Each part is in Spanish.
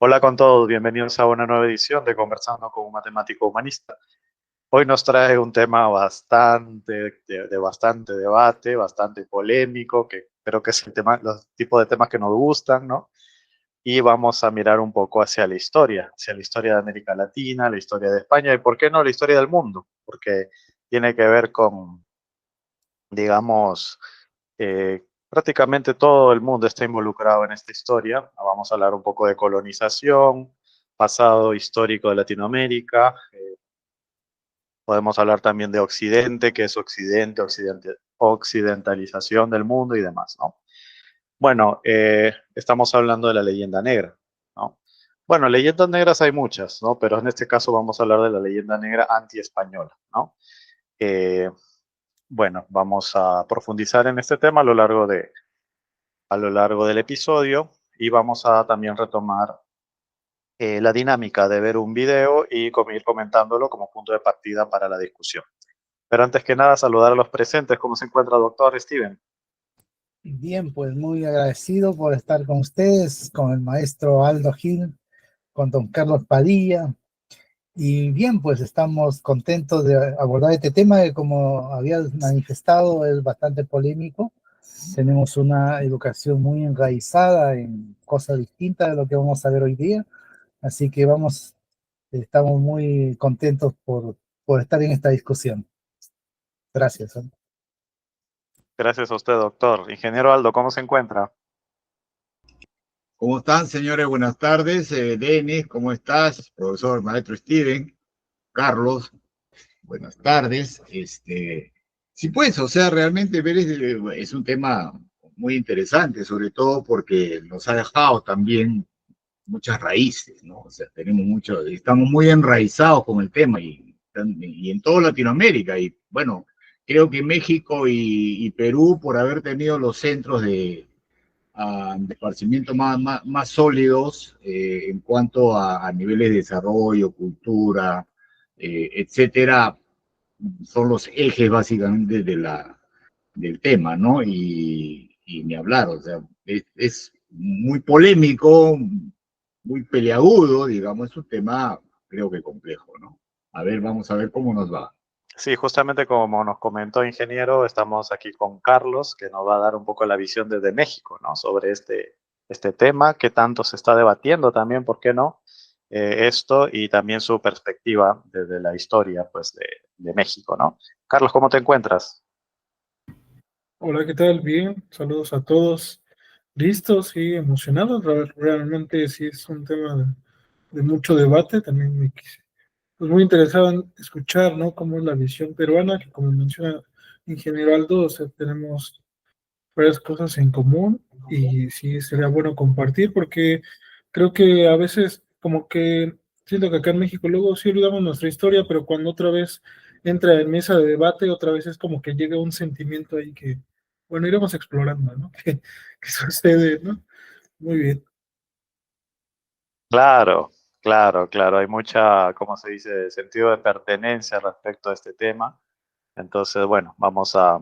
Hola con todos, bienvenidos a una nueva edición de Conversando con un matemático humanista. Hoy nos trae un tema de bastante debate, bastante polémico, que creo que es los tipos de temas que nos gustan, ¿no? Y vamos a mirar un poco hacia la historia de América Latina, la historia de España y, ¿por qué no, la historia del mundo? Porque tiene que ver con, digamos, prácticamente todo el mundo está involucrado en esta historia. Vamos a hablar un poco de colonización, pasado histórico de Latinoamérica. Podemos hablar también de Occidente, que es occidentalización del mundo y demás, ¿no? Bueno, estamos hablando de la leyenda negra, ¿no? Bueno, leyendas negras hay muchas, ¿no? Pero en este caso vamos a hablar de la leyenda negra anti-española, ¿no? Eh, bueno, vamos a profundizar en este tema a lo largo del episodio y vamos a también retomar la dinámica de ver un video y ir comentándolo como punto de partida para la discusión. Pero antes que nada, saludar a los presentes. ¿Cómo se encuentra, doctor Steven? Bien, pues muy agradecido por estar con ustedes, con el maestro Aldo Gil, con don Carlos Padilla. Y bien, pues estamos contentos de abordar este tema que, como habías manifestado, es bastante polémico. Tenemos una educación muy enraizada en cosas distintas de lo que vamos a ver hoy día. Así que estamos muy contentos por estar en esta discusión. Gracias. Gracias a usted, doctor. Ingeniero Aldo, ¿cómo se encuentra? ¿Cómo están, señores? Buenas tardes. Denis, ¿cómo estás? Profesor, maestro Steven, Carlos, buenas tardes. Sí, pues, o sea, realmente ver es un tema muy interesante, sobre todo porque nos ha dejado también muchas raíces, ¿no? O sea, estamos muy enraizados con el tema y en toda Latinoamérica. Y bueno, creo que México y Perú, por haber tenido los centros de esparcimiento más sólidos en cuanto a niveles de desarrollo, cultura, etcétera, son los ejes básicamente del tema, ¿no? Y ni hablar, o sea, es muy polémico, muy peleagudo, digamos, es un tema creo que complejo, ¿no? A ver, vamos a ver cómo nos va. Sí, justamente como nos comentó ingeniero, estamos aquí con Carlos, que nos va a dar un poco la visión desde México, ¿no? Sobre este tema, que tanto se está debatiendo también, ¿por qué no? Esto y también su perspectiva desde la historia, pues, de México, ¿no? Carlos, ¿cómo te encuentras? Hola, ¿qué tal? Bien, saludos a todos. ¿Listos y emocionados? Realmente sí es un tema de mucho debate. También pues muy interesado en escuchar, ¿no? Cómo es la visión peruana, que como menciona Ingeniero Aldo, o sea, tenemos varias cosas en común y sí sería bueno compartir porque creo que a veces como que siento que acá en México luego sí olvidamos nuestra historia, pero cuando otra vez entra en mesa de debate, otra vez es como que llega un sentimiento ahí que, bueno, iremos explorando, ¿no? Que sucede, ¿no? Muy bien. Claro, claro, claro. Hay mucha, ¿cómo se dice?, sentido de pertenencia respecto a este tema. Entonces, bueno, vamos a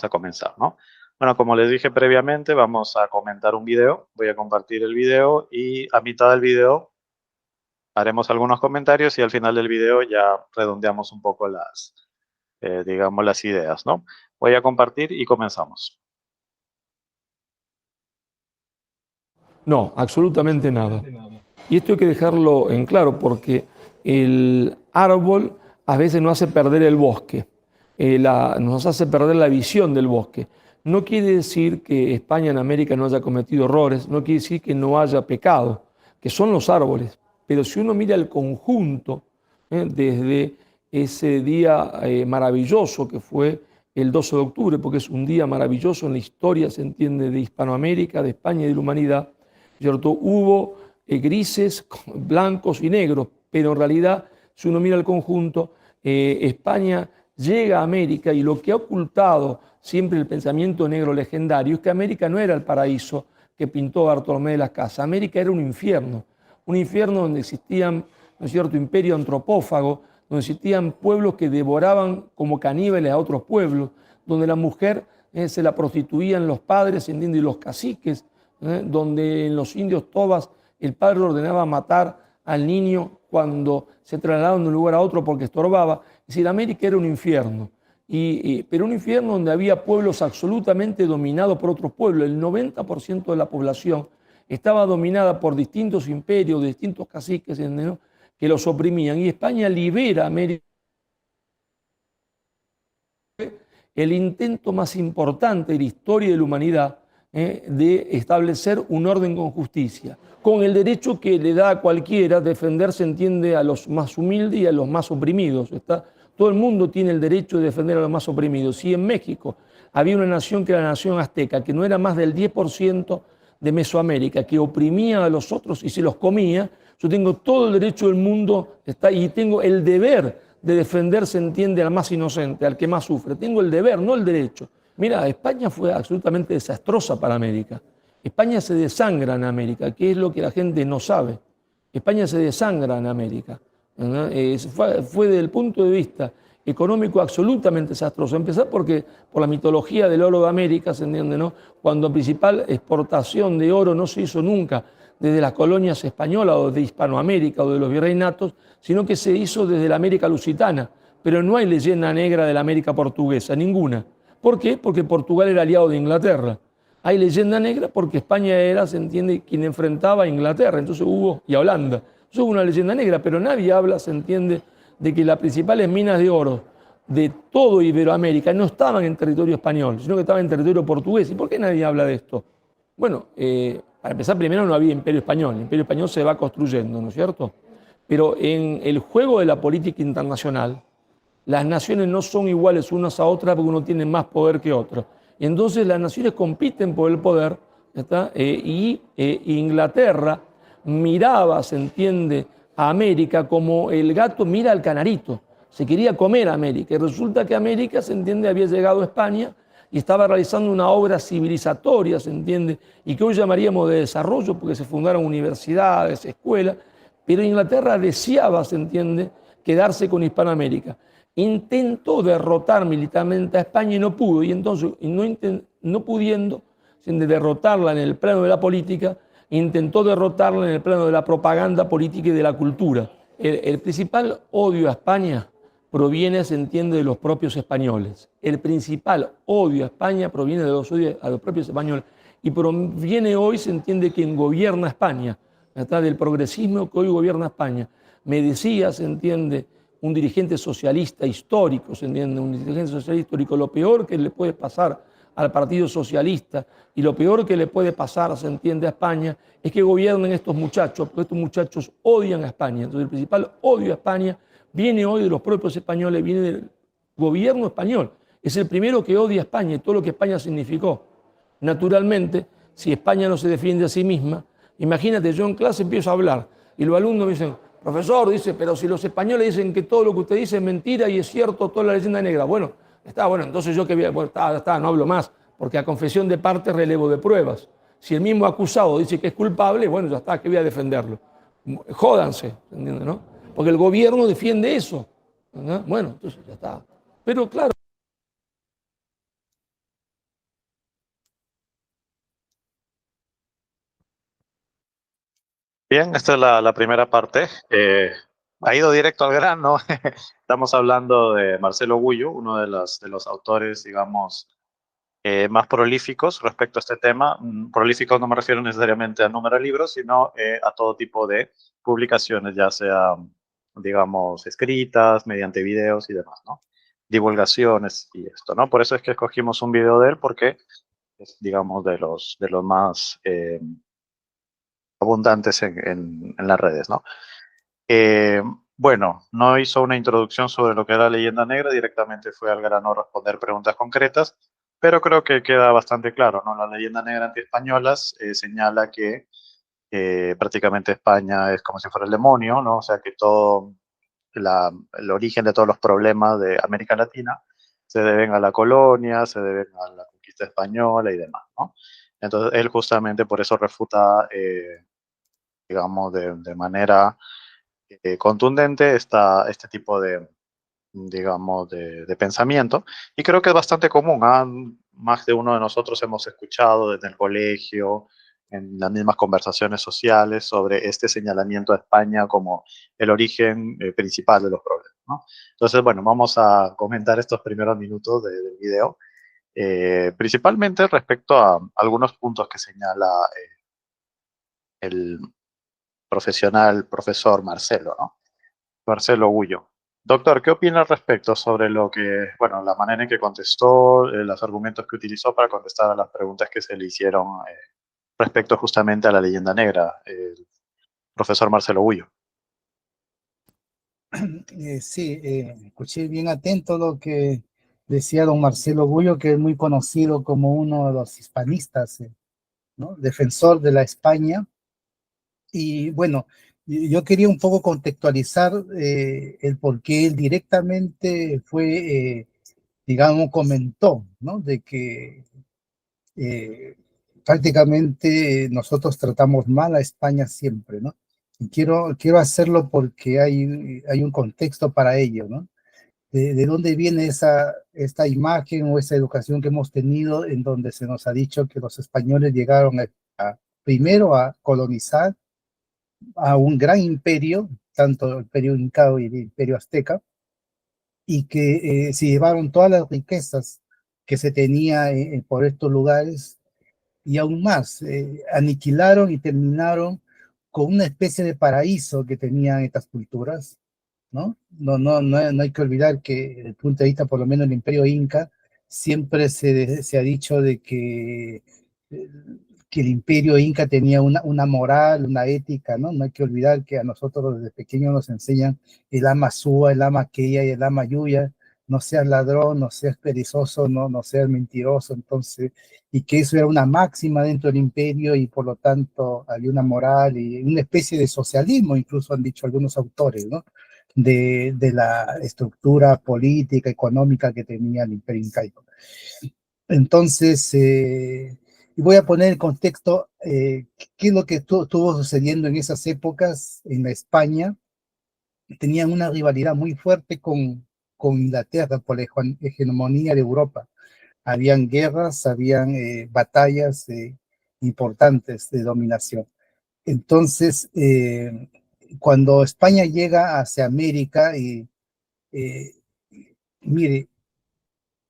comenzar, ¿no? Bueno, como les dije previamente, vamos a comentar un video. Voy a compartir el video y a mitad del video haremos algunos comentarios y al final del video ya redondeamos un poco digamos, las ideas, ¿no? Voy a compartir y comenzamos. No, absolutamente nada. Y esto hay que dejarlo en claro porque el árbol a veces nos hace perder el bosque, nos hace perder la visión del bosque. No quiere decir que España en América no haya cometido errores, no quiere decir que no haya pecado, que son los árboles. Pero si uno mira el conjunto, desde ese día maravilloso que fue el 12 de octubre, porque es un día maravilloso en la historia, se entiende, de Hispanoamérica, de España y de la humanidad, ¿cierto? Hubo grises, blancos y negros, pero en realidad, si uno mira el conjunto, España llega a América y lo que ha ocultado siempre el pensamiento negro legendario es que América no era el paraíso que pintó Bartolomé de las Casas. América era un infierno donde existían, ¿no es cierto?, imperio antropófago, donde existían pueblos que devoraban como caníbales a otros pueblos, donde la mujer se la prostituían los padres, ¿entiendes?, y los caciques, donde en los indios tobas el padre ordenaba matar al niño cuando se trasladaban de un lugar a otro porque estorbaba. Es decir, América era un infierno, pero un infierno donde había pueblos absolutamente dominados por otros pueblos. El 90% de la población estaba dominada por distintos imperios, distintos caciques, ¿no?, que los oprimían. Y España libera a América. El intento más importante de la historia de la humanidad, de establecer un orden con justicia, con el derecho que le da a cualquiera defender, se entiende, a los más humildes y a los más oprimidos. Todo el mundo tiene el derecho de defender a los más oprimidos. Si en México había una nación que era la nación azteca, que no era más del 10% de Mesoamérica, que oprimía a los otros y se los comía, yo tengo todo el derecho del mundo y tengo el deber de defender, se entiende, al más inocente, al que más sufre. Tengo el deber, no el derecho. Mira, España fue absolutamente desastrosa para América. España se desangra en América, que es lo que la gente no sabe. España se desangra en América. Fue desde el punto de vista económico absolutamente desastroso. Empezar por la mitología del oro de América, ¿se entiende, no? Cuando la principal exportación de oro no se hizo nunca desde las colonias españolas o de Hispanoamérica o de los virreinatos, sino que se hizo desde la América lusitana. Pero no hay leyenda negra de la América portuguesa, ninguna. ¿Por qué? Porque Portugal era aliado de Inglaterra. Hay leyenda negra porque España era, se entiende, quien enfrentaba a Inglaterra, entonces y a Holanda. Entonces hubo una leyenda negra, pero nadie habla, se entiende, de que las principales minas de oro de todo Iberoamérica no estaban en territorio español, sino que estaban en territorio portugués. ¿Y por qué nadie habla de esto? Bueno, para empezar, primero no había imperio español. El imperio español se va construyendo, ¿no es cierto? Pero en el juego de la política internacional, las naciones no son iguales unas a otras porque uno tiene más poder que otro. Y entonces las naciones compiten por el poder, y Inglaterra miraba, se entiende, a América como el gato mira al canarito. Se quería comer a América. Y resulta que América, se entiende, había llegado a España y estaba realizando una obra civilizatoria, se entiende, y que hoy llamaríamos de desarrollo porque se fundaron universidades, escuelas, pero Inglaterra deseaba, se entiende, quedarse con Hispanoamérica. Intentó derrotar militarmente a España y no pudo, y entonces, no pudiendo derrotarla en el plano de la política, intentó derrotarla en el plano de la propaganda política y de la cultura. El principal odio a España proviene, se entiende, de los propios españoles. El principal odio a España proviene de los odios a los propios españoles y proviene hoy, se entiende, quien gobierna España, del progresismo que hoy gobierna España. Me decía, se entiende, un dirigente socialista histórico, ¿se entiende? Un dirigente socialista histórico, lo peor que le puede pasar al Partido Socialista y lo peor que le puede pasar, se entiende, a España, es que gobiernen estos muchachos, porque estos muchachos odian a España. Entonces el principal odio a España viene hoy de los propios españoles, viene del gobierno español. Es el primero que odia a España y todo lo que España significó. Naturalmente, si España no se defiende a sí misma, imagínate, yo en clase empiezo a hablar y los alumnos me dicen: profesor, dice, pero si los españoles dicen que todo lo que usted dice es mentira y es cierto, toda la leyenda negra. Bueno, entonces yo que voy no hablo más, porque a confesión de parte relevo de pruebas. Si el mismo acusado dice que es culpable, bueno, ya está, que voy a defenderlo. Jódanse, ¿entiendes, no? Porque el gobierno defiende eso, ¿no? Bueno, entonces ya está. Pero claro. Bien, esta es la primera parte. Ha ido directo al grano. Estamos hablando de Marcelo Gullo, uno de los autores, digamos, más prolíficos respecto a este tema. Prolíficos no me refiero necesariamente al número de libros, sino a todo tipo de publicaciones, ya sea, digamos, escritas, mediante videos y demás, ¿no? Divulgaciones y esto, ¿no? Por eso es que escogimos un video de él, porque es, digamos, de los más abundantes en las redes, ¿no? Bueno, no hizo una introducción sobre lo que era la leyenda negra, directamente fue al grano a responder preguntas concretas, pero creo que queda bastante claro, ¿no? La leyenda negra antiespañola señala que prácticamente España es como si fuera el demonio, ¿no? O sea, que todo el origen de todos los problemas de América Latina se deben a la colonia, se deben a la conquista española y demás, ¿no? Entonces, él justamente por eso refuta, digamos, de manera contundente este tipo de, digamos, de pensamiento. Y creo que es bastante común. Más de uno de nosotros hemos escuchado desde el colegio, en las mismas conversaciones sociales sobre este señalamiento a España como el origen principal de los problemas, ¿no? Entonces, bueno, vamos a comentar estos primeros minutos del video, principalmente respecto a algunos puntos que señala el profesor Marcelo, ¿no? Marcelo Gullo. Doctor, ¿qué opina al respecto sobre lo que, bueno, la manera en que contestó, los argumentos que utilizó para contestar a las preguntas que se le hicieron respecto justamente a la leyenda negra, el profesor Marcelo Gullo? Sí, escuché bien atento lo que decía don Marcelo Gullo, que es muy conocido como uno de los hispanistas, ¿no? Defensor de la España. Y bueno, yo quería un poco contextualizar el por qué él directamente fue, digamos, comentó, ¿no? De que prácticamente nosotros tratamos mal a España siempre, ¿no? Y quiero hacerlo porque hay un contexto para ello, ¿no? De dónde viene esta imagen o esa educación que hemos tenido en donde se nos ha dicho que los españoles llegaron primero a colonizar a un gran imperio, tanto el imperio inca y el imperio azteca, y que se llevaron todas las riquezas que se tenía por estos lugares y aún más, aniquilaron y terminaron con una especie de paraíso que tenían estas culturas, ¿no? No hay que olvidar que desde el punto de vista, por lo menos, del imperio inca, siempre se ha dicho de eh, que el imperio inca tenía una moral, una ética, ¿no? No hay que olvidar que a nosotros desde pequeños nos enseñan el ama sua, el ama queya y el ama yuya, no seas ladrón, no seas perezoso, no seas mentiroso, entonces, y que eso era una máxima dentro del imperio y por lo tanto había una moral y una especie de socialismo, incluso han dicho algunos autores, ¿no? De la estructura política, económica que tenía el imperio incaico. Entonces, y voy a poner en contexto qué es lo que estuvo sucediendo en esas épocas en la España. Tenían una rivalidad muy fuerte con Inglaterra por la hegemonía de Europa. Habían guerras, habían batallas importantes de dominación. Entonces, cuando España llega hacia América, y eh, mire,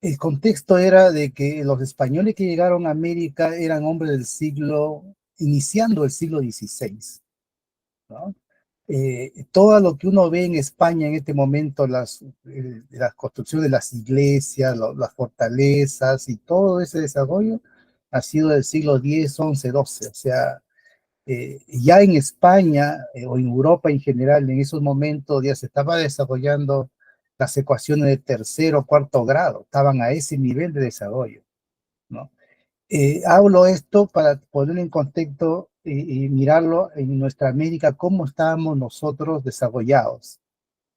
el contexto era de que los españoles que llegaron a América eran hombres del iniciando el siglo XVI, ¿no? Todo lo que uno ve en España en este momento, las construcciones de las iglesias, las fortalezas y todo ese desarrollo ha sido del siglo X, XI, XII. O sea, ya en España o en Europa en general, en esos momentos ya se estaba desarrollando las ecuaciones de tercero o cuarto grado, estaban a ese nivel de desarrollo, ¿no? Hablo esto para poner en contexto y mirarlo en nuestra América, cómo estábamos nosotros desarrollados,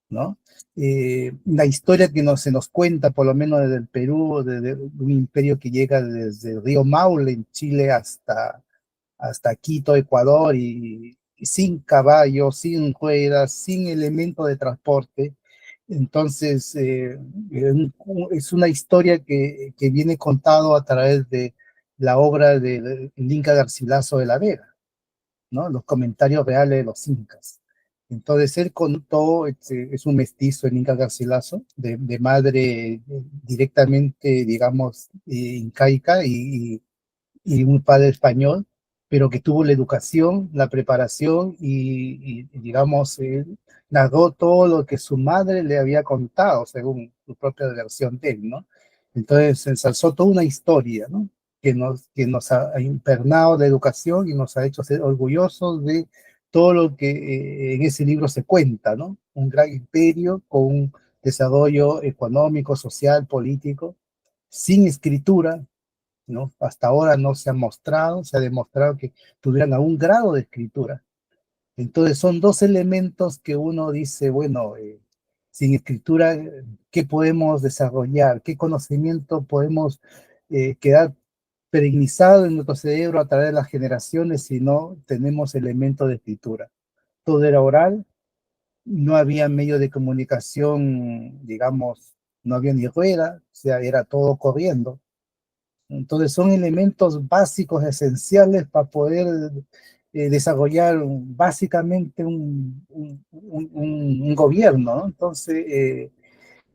¿no? La historia que se nos cuenta, por lo menos desde el Perú, desde un imperio que llega desde el río Maule en Chile hasta Quito, Ecuador, y sin caballos, sin ruedas, sin elemento de transporte. Entonces, es una historia que viene contado a través de la obra del Inca Garcilaso de la Vega, ¿no? Los comentarios reales de los incas. Entonces, él contó, es un mestizo, el Inca Garcilaso, de madre directamente, digamos, incaica y un padre español, pero que tuvo la educación, la preparación y digamos, narró todo lo que su madre le había contado, según su propia versión de él, ¿no? Entonces ensalzó toda una historia, ¿no? Que nos ha impregnado de educación y nos ha hecho ser orgullosos de todo lo que en ese libro se cuenta, ¿no? Un gran imperio con un desarrollo económico, social, político, sin escritura, ¿no? Hasta ahora no se ha mostrado, se ha demostrado que tuvieran algún grado de escritura. Entonces son dos elementos que uno dice, bueno, sin escritura, ¿qué podemos desarrollar? ¿Qué conocimiento podemos quedar perenizado en nuestro cerebro a través de las generaciones si no tenemos elementos de escritura? Todo era oral, no había medio de comunicación, digamos, no había ni rueda, o sea, era todo corriendo. Entonces son elementos básicos, esenciales para poder desarrollar básicamente un gobierno, ¿no? Entonces,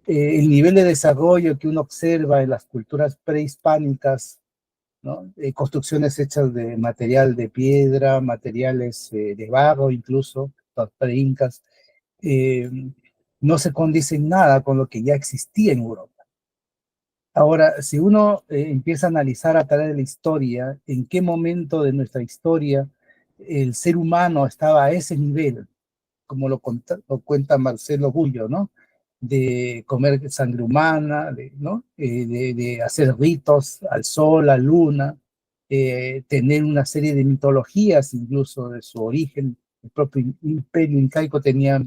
el nivel de desarrollo que uno observa en las culturas prehispánicas, ¿no? Construcciones hechas de material de piedra, materiales de barro, incluso, los pre-incas, eh, no se condicen nada con lo que ya existía en Europa. Ahora, si uno empieza a analizar a través de la historia, en qué momento de nuestra historia el ser humano estaba a ese nivel, como lo cuenta Marcelo Gullo, ¿no? De comer sangre humana, ¿no? De hacer ritos al sol, a la luna, tener una serie de mitologías incluso de su origen. El propio imperio incaico tenía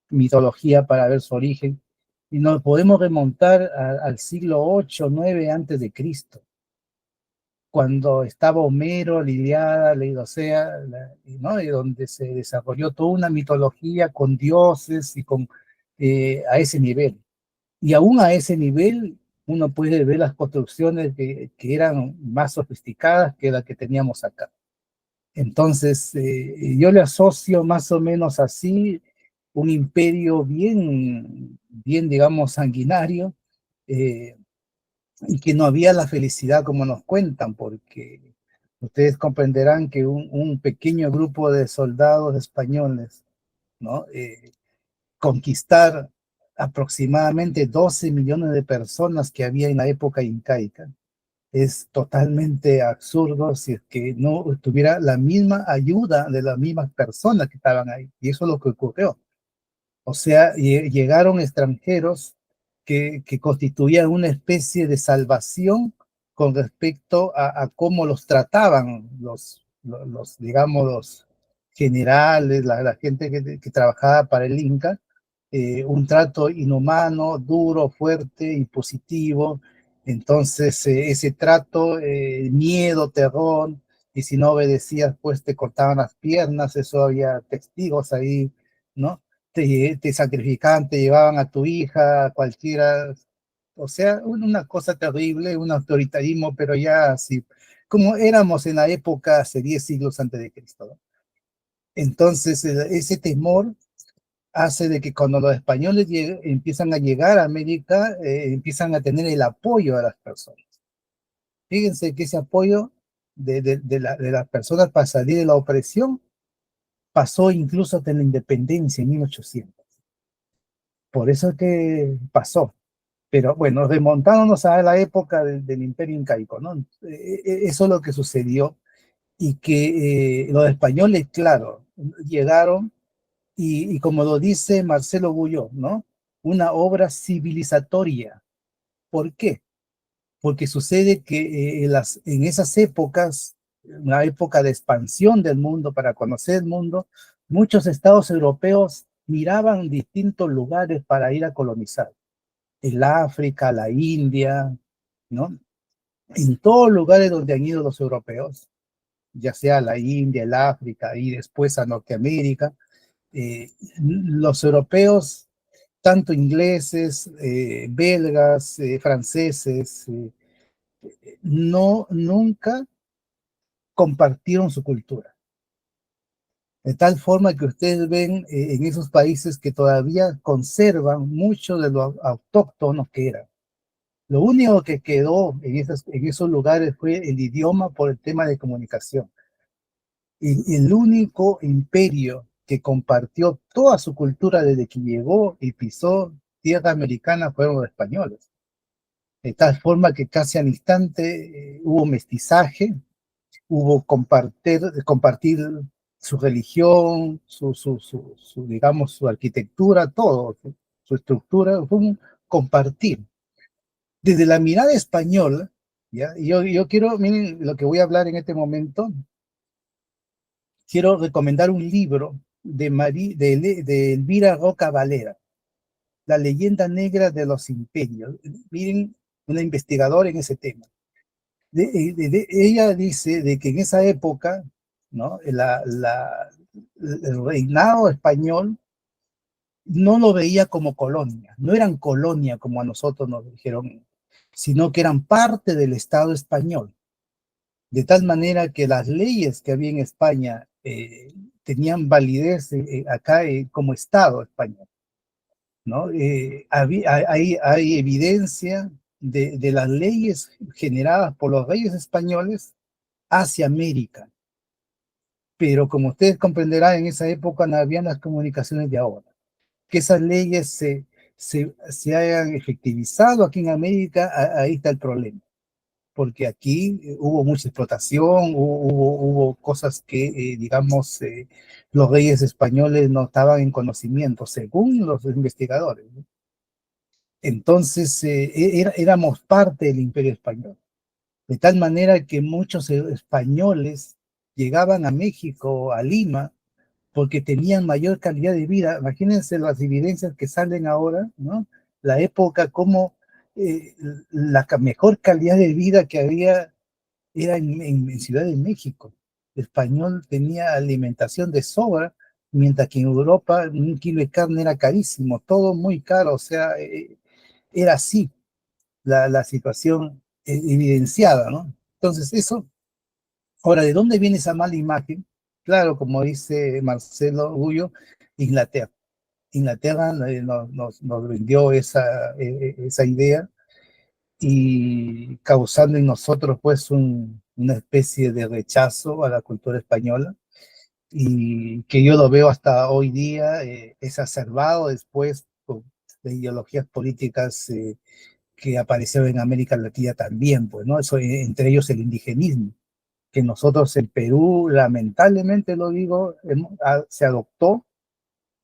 mitología para ver su origen. Y nos podemos remontar al siglo 8, 9 antes de Cristo, cuando estaba Homero, la Ilíada, la Odisea, ¿no? Y donde se desarrolló toda una mitología con dioses y con a ese nivel. Y aún a ese nivel uno puede ver las construcciones que eran más sofisticadas que las que teníamos acá. Entonces, yo le asocio más o menos así un imperio bien, bien digamos, sanguinario, eh, y que no había la felicidad como nos cuentan, porque ustedes comprenderán que un pequeño grupo de soldados españoles, ¿no? Conquistar aproximadamente 12 millones de personas que había en la época incaica es totalmente absurdo si es que no tuviera la misma ayuda de las mismas personas que estaban ahí. Y eso es lo que ocurrió. O sea, llegaron extranjeros que constituían una especie de salvación con respecto a cómo los trataban digamos, los generales, la gente que trabajaba para el Inca, un trato inhumano, duro, fuerte, impositivo. Entonces, ese trato, miedo, terror, y si no obedecías, pues te cortaban las piernas, eso había testigos ahí, ¿no? Te sacrificaban, te llevaban a tu hija, cualquiera, o sea, una cosa terrible, un autoritarismo, pero ya así, como éramos en la época hace 10 siglos antes de Cristo, ¿no? Entonces, ese temor hace de que cuando los españoles empiezan a llegar a América, empiezan a tener el apoyo de las personas. Fíjense que ese apoyo de las personas para salir de la opresión pasó incluso hasta la independencia en 1800. Por eso es que pasó. Pero bueno, remontándonos a la época del Imperio Incaico, ¿no? Eso es lo que sucedió y que los españoles, claro, llegaron y como lo dice Marcelo Gullo, ¿no? Una obra civilizatoria. ¿Por qué? Porque sucede que en esas épocas, una época de expansión del mundo para conocer el mundo, muchos estados europeos miraban distintos lugares para ir a colonizar. El África, la India, ¿no? En todos lugares donde han ido los europeos, ya sea la India, el África y después a Norteamérica, los europeos, tanto ingleses, belgas, franceses, nunca compartieron su cultura. De tal forma que ustedes ven en esos países que todavía conservan mucho de lo autóctonos que eran. Lo único que quedó en esos lugares fue el idioma por el tema de comunicación. Y el único imperio que compartió toda su cultura desde que llegó y pisó tierra americana fueron los españoles. De tal forma que casi al instante hubo mestizaje, hubo compartir su religión, digamos, su arquitectura, todo, su estructura, fue un compartir. Desde la mirada española, ¿ya? Yo quiero, miren lo que voy a hablar en este momento, quiero recomendar un libro de Elvira Roca Valera, La leyenda negra de los imperios. Miren, una investigadora en ese tema. Ella dice de que en esa época, ¿no? El reinado español no lo veía como colonia, no eran colonia como a nosotros nos dijeron sino que eran parte del Estado español. De tal manera que las leyes que había en España tenían validez acá como Estado español, ¿no? Hay evidencia de las leyes generadas por los reyes españoles hacia América. Pero como ustedes comprenderán, en esa época no habían las comunicaciones de ahora. Que esas leyes se hayan efectivizado aquí en América, ahí está el problema. Porque aquí hubo mucha explotación, hubo cosas que, digamos, los reyes españoles no estaban en conocimiento, según los investigadores, ¿no? Entonces, éramos parte del Imperio Español. De tal manera que muchos españoles llegaban a México, a Lima, porque tenían mayor calidad de vida. Imagínense las evidencias que salen ahora, ¿no? La época, como la mejor calidad de vida que había era en Ciudad de México. El español tenía alimentación de sobra, mientras que en Europa un kilo de carne era carísimo, todo muy caro, o sea, era así la situación evidenciada, ¿no? Entonces, eso, ahora, ¿de dónde viene esa mala imagen? Claro, como dice Marcelo Gullo, Inglaterra. Inglaterra nos vendió esa idea y causando en nosotros pues una especie de rechazo a la cultura española y que yo lo veo hasta hoy día exacerbado después de ideologías políticas que aparecieron en América Latina también, pues, ¿no? Eso, entre ellos el indigenismo, que nosotros en Perú, lamentablemente lo digo, se adoptó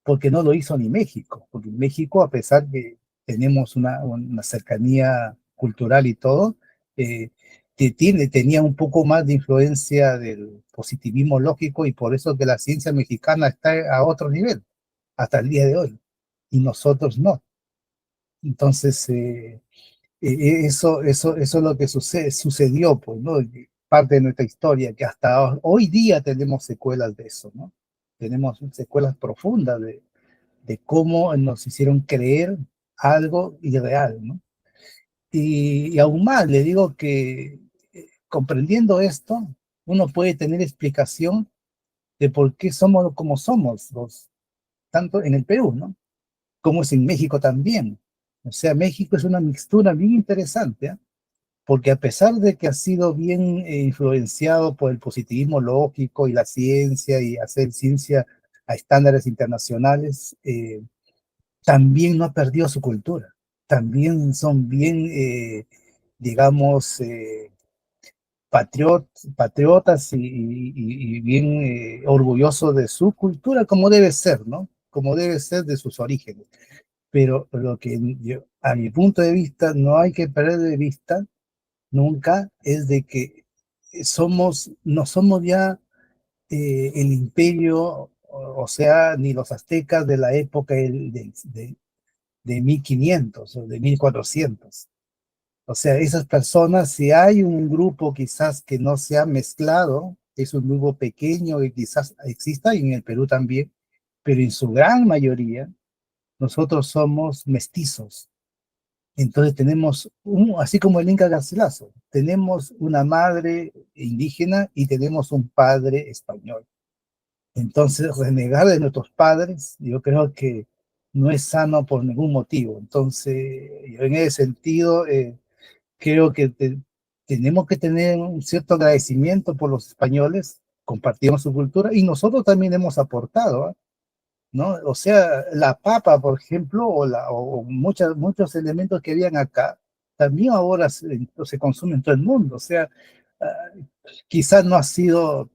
porque no lo hizo ni México, porque en México, a pesar que tenemos una cercanía cultural y todo, eh, tenía un poco más de influencia del positivismo lógico y por eso que la ciencia mexicana está a otro nivel, hasta el día de hoy, y nosotros no. Entonces, eso es lo que sucedió, pues, ¿no? Parte de nuestra historia, que hasta hoy día tenemos secuelas de eso, ¿no? Tenemos secuelas profundas de cómo nos hicieron creer algo irreal, ¿no? Y aún más, le digo que comprendiendo esto, uno puede tener explicación de por qué somos como somos, tanto en el Perú, ¿no? Como es en México también. O sea, México es una mixtura bien interesante, ¿eh? Porque a pesar de que ha sido bien influenciado por el positivismo lógico y la ciencia y hacer ciencia a estándares internacionales, también no ha perdido su cultura. También son bien, digamos, patriotas y bien orgullosos de su cultura, como debe ser, ¿no? Como debe ser de sus orígenes. Pero lo que yo, a mi punto de vista, no hay que perder de vista nunca es de que no somos ya el imperio, o sea, ni los aztecas de la época de 1500 o de 1400. O sea, esas personas, si hay un grupo quizás que no se ha mezclado, es un grupo pequeño y quizás exista y en el Perú también, pero en su gran mayoría, nosotros somos mestizos. Entonces tenemos, así como el Inca Garcilaso, tenemos una madre indígena y tenemos un padre español. Entonces, renegar de nuestros padres, yo creo que no es sano por ningún motivo. Entonces, yo en ese sentido, creo que tenemos que tener un cierto agradecimiento por los españoles, compartimos su cultura y nosotros también hemos aportado, ¿eh? ¿No? O sea, la papa, por ejemplo, o muchos elementos que habían acá, también ahora se consumen en todo el mundo. O sea, quizás no ha sido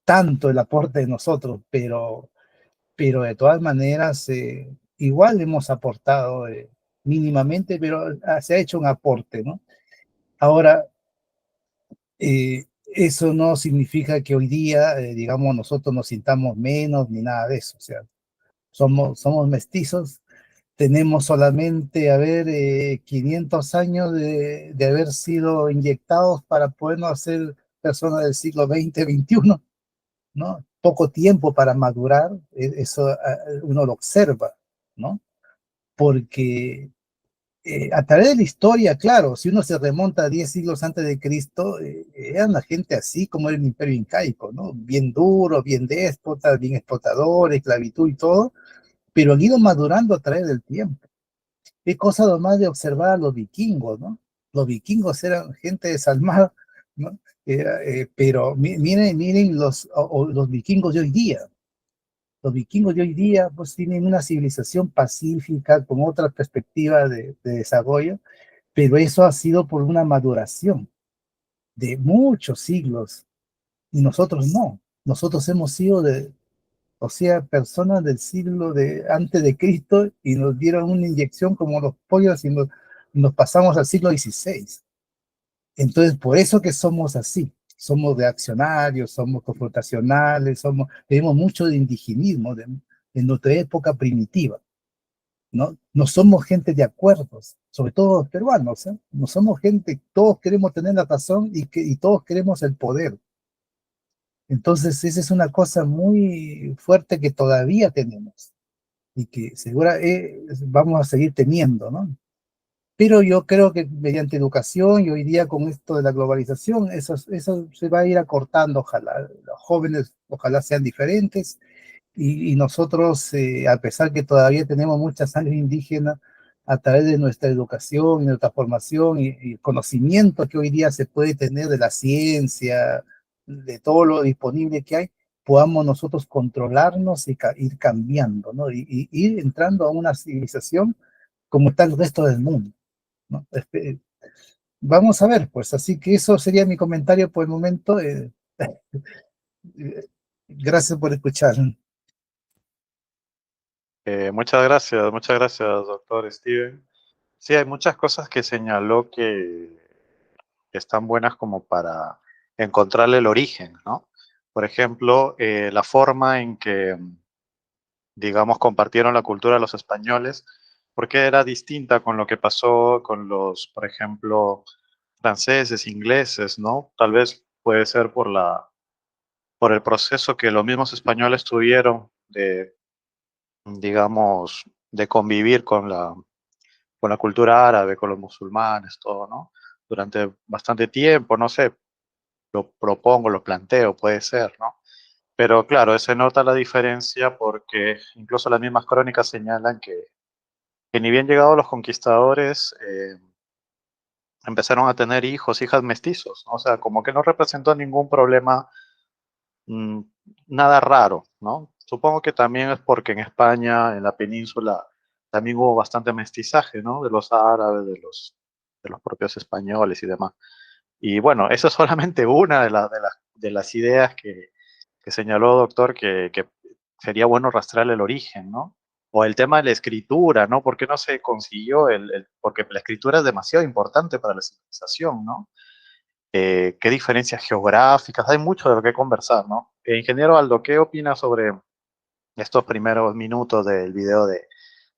tanto el aporte de nosotros, pero de todas maneras, igual hemos aportado mínimamente, pero se ha hecho un aporte, ¿no? Ahora, eso no significa que hoy día, digamos, nosotros nos sintamos menos ni nada de eso. O sea, somos mestizos, tenemos solamente, a ver, 500 años de haber sido inyectados para podernos hacer personas del siglo XX, XXI, ¿no? Poco tiempo para madurar, eso uno lo observa, ¿no? Porque a través de la historia, claro, si uno se remonta a 10 siglos antes de Cristo, eran la gente así como era el imperio incaico, ¿no? Bien duro, bien déspotas, bien explotadores, esclavitud y todo, pero han ido madurando a través del tiempo. Es cosa nomás de observar a los vikingos, ¿no? Los vikingos eran gente desalmada, ¿no? Pero miren los vikingos de hoy día. Los vikingos de hoy día pues tienen una civilización pacífica con otra perspectiva de desarrollo, pero eso ha sido por una maduración de muchos siglos y nosotros no. Nosotros hemos sido o sea, personas del siglo de antes de Cristo y nos dieron una inyección como los pollos y nos pasamos al siglo XVI. Entonces, por eso que somos así. Somos reaccionarios, somos confrontacionales, tenemos mucho de indigenismo en nuestra época primitiva, ¿no? No somos gente de acuerdos, sobre todo los peruanos, ¿eh? No somos gente, todos queremos tener la razón y todos queremos el poder. Entonces, esa es una cosa muy fuerte que todavía tenemos y que segura vamos a seguir teniendo, ¿no? Pero yo creo que mediante educación y hoy día con esto de la globalización, eso se va a ir acortando, ojalá. Los jóvenes ojalá sean diferentes y nosotros, a pesar que todavía tenemos mucha sangre indígena, a través de nuestra educación y nuestra formación y conocimiento que hoy día se puede tener de la ciencia, de todo lo disponible que hay, podamos nosotros controlarnos y ir cambiando, ¿no? Y ir entrando a una civilización como está el resto del mundo, ¿no? Vamos a ver, pues, así que eso sería mi comentario por el momento. Gracias por escuchar. Muchas gracias, doctor Steven. Sí, hay muchas cosas que señaló que están buenas como para encontrarle el origen, ¿no? Por ejemplo, la forma en que, digamos, compartieron la cultura los españoles, porque era distinta con lo que pasó con los, por ejemplo, franceses, ingleses, ¿no? Tal vez puede ser por el proceso que los mismos españoles tuvieron de, digamos, de convivir con la cultura árabe, con los musulmanes, todo, ¿no? Durante bastante tiempo, no sé, lo propongo, lo planteo, puede ser, ¿no? Pero claro, se nota la diferencia porque incluso las mismas crónicas señalan que ni bien llegados los conquistadores, empezaron a tener hijos, hijas mestizos, ¿no? O sea, como que no representó ningún problema, mm, nada raro, ¿no? Supongo que también es porque en España, en la península, también hubo bastante mestizaje, ¿no? De los árabes, de los propios españoles y demás. Y bueno, esa es solamente una de las ideas que señaló doctor que sería bueno rastrear el origen, ¿no? O el tema de la escritura, ¿no? ¿Por qué no se consiguió porque la escritura es demasiado importante para la civilización, ¿no? ¿Qué diferencias geográficas? Hay mucho de lo que conversar, ¿no? Ingeniero Aldo, ¿qué opina sobre estos primeros minutos del video de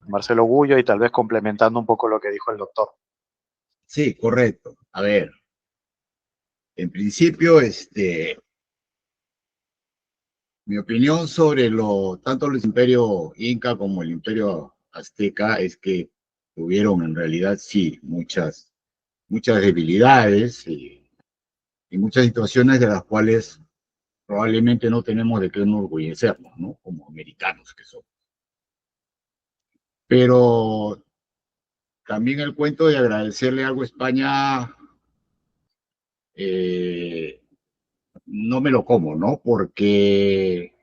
Marcelo Gullo y tal vez complementando un poco lo que dijo el doctor? Sí, correcto. A ver, en principio, mi opinión sobre tanto el imperio inca como el imperio azteca es que tuvieron en realidad sí muchas debilidades y muchas situaciones de las cuales probablemente no tenemos de qué enorgullecernos, ¿no? Como americanos que somos. Pero también el cuento de agradecerle algo a España, no me lo como, ¿no? Porque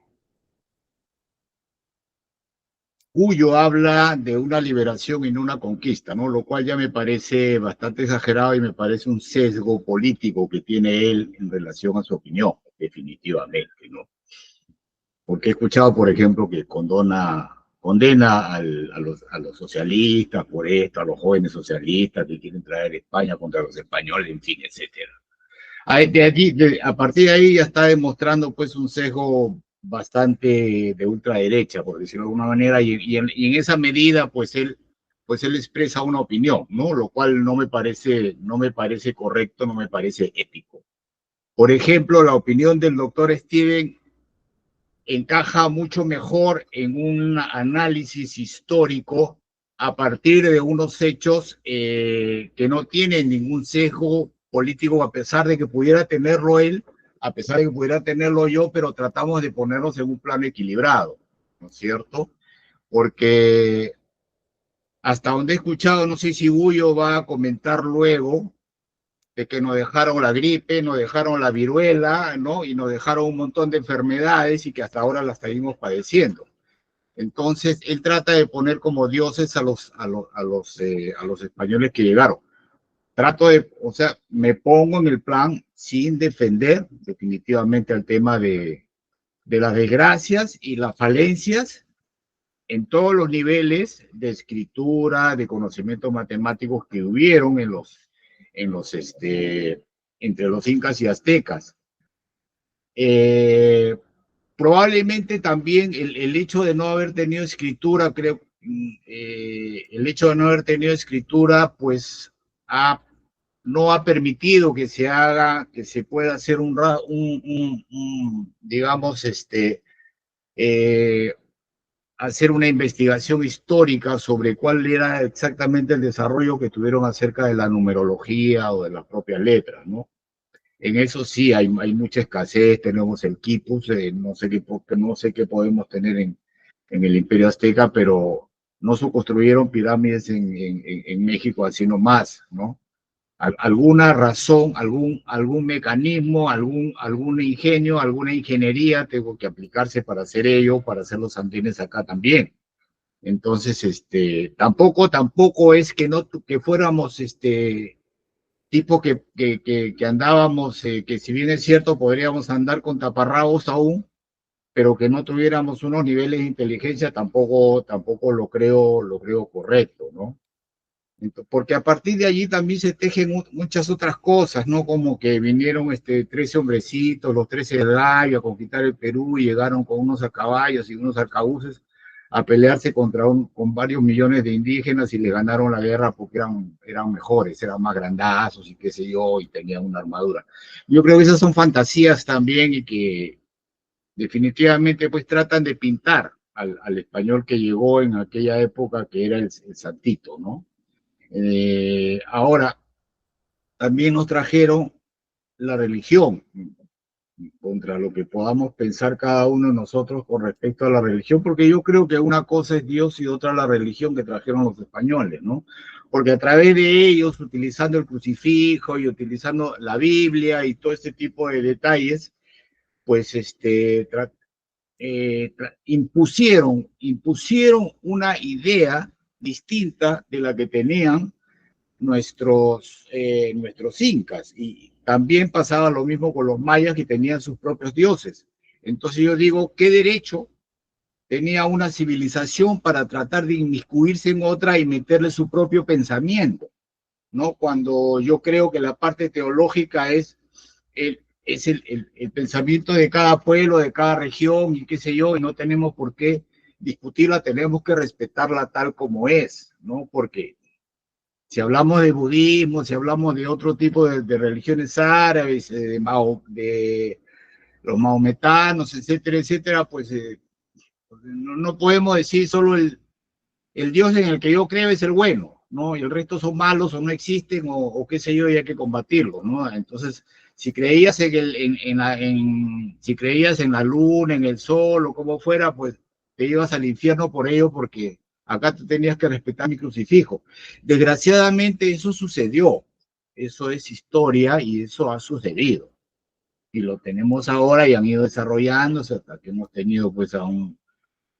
Cuyo habla de una liberación y no una conquista, ¿no? Lo cual ya me parece bastante exagerado y me parece un sesgo político que tiene él en relación a su opinión, definitivamente, ¿no? Porque he escuchado, por ejemplo, que condena a los socialistas por esto, a los jóvenes socialistas que quieren traer España contra los españoles, en fin, etcétera. A partir de ahí ya está demostrando pues un sesgo bastante de ultraderecha, por decirlo de alguna manera, y en esa medida pues él expresa una opinión, ¿no? Lo cual no me parece correcto, no me parece ético. Por ejemplo, la opinión del doctor Steven encaja mucho mejor en un análisis histórico a partir de unos hechos que no tienen ningún sesgo político, a pesar de que pudiera tenerlo él, a pesar de que pudiera tenerlo yo, pero tratamos de ponernos en un plano equilibrado, ¿no es cierto? Porque hasta donde he escuchado, no sé si Bullo va a comentar luego, de que nos dejaron la gripe, nos dejaron la viruela, ¿no? Y nos dejaron un montón de enfermedades y que hasta ahora las seguimos padeciendo. Entonces, él trata de poner como dioses a los españoles que llegaron. Trato de, o sea, me pongo en el plan sin defender definitivamente el tema de las desgracias y las falencias en todos los niveles de escritura, de conocimientos matemáticos que hubieron entre los incas y aztecas. Probablemente también el hecho de no haber tenido escritura, creo, el hecho de no haber tenido escritura, pues no ha permitido que se haga, que se pueda hacer digamos, hacer una investigación histórica sobre cuál era exactamente el desarrollo que tuvieron acerca de la numerología o de las propias letras, ¿no? En eso sí hay mucha escasez, tenemos el quipus, no sé qué podemos tener en el Imperio Azteca, pero no se construyeron pirámides en México así nomás, ¿no? Alguna razón, algún mecanismo, algún ingenio, alguna ingeniería tengo que aplicarse para hacer ello, para hacer los andenes acá también. Entonces, tampoco es que fuéramos, tipo que andábamos, que si bien es cierto podríamos andar con taparrabos aún, pero que no tuviéramos unos niveles de inteligencia, tampoco lo creo correcto, ¿no? Porque a partir de allí también se tejen muchas otras cosas, ¿no? Como que vinieron 13 hombrecitos, los 13 de Gallo, a conquistar el Perú y llegaron con unos a caballos y unos arcabuces a pelearse con varios millones de indígenas y le ganaron la guerra porque eran mejores, eran más grandazos y qué sé yo, y tenían una armadura. Yo creo que esas son fantasías también y que definitivamente pues tratan de pintar al español que llegó en aquella época que era el santito, ¿no? Ahora, también nos trajeron la religión, contra lo que podamos pensar cada uno de nosotros con respecto a la religión, porque yo creo que una cosa es Dios y otra la religión que trajeron los españoles, ¿no? Porque a través de ellos, utilizando el crucifijo y utilizando la Biblia y todo este tipo de detalles, pues impusieron una idea distinta de la que tenían nuestros incas, y también pasaba lo mismo con los mayas que tenían sus propios dioses. Entonces yo digo, ¿qué derecho tenía una civilización para tratar de inmiscuirse en otra y meterle su propio pensamiento? ¿No? Cuando yo creo que la parte teológica es el pensamiento de cada pueblo, de cada región y qué sé yo, y no tenemos por qué discutirla, tenemos que respetarla tal como es, ¿no? Porque si hablamos de budismo, si hablamos de otro tipo de religiones árabes, de los maometanos, etcétera, etcétera, pues no podemos decir solo el Dios en el que yo creo es el bueno, ¿no? Y el resto son malos o no existen o qué sé yo, y hay que combatirlo, ¿no? Entonces, si creías si creías en la luna, en el sol o como fuera, pues te ibas al infierno por ello, porque acá tú tenías que respetar mi crucifijo. Desgraciadamente eso sucedió, eso es historia y eso ha sucedido. Y lo tenemos ahora y han ido desarrollándose hasta que hemos tenido pues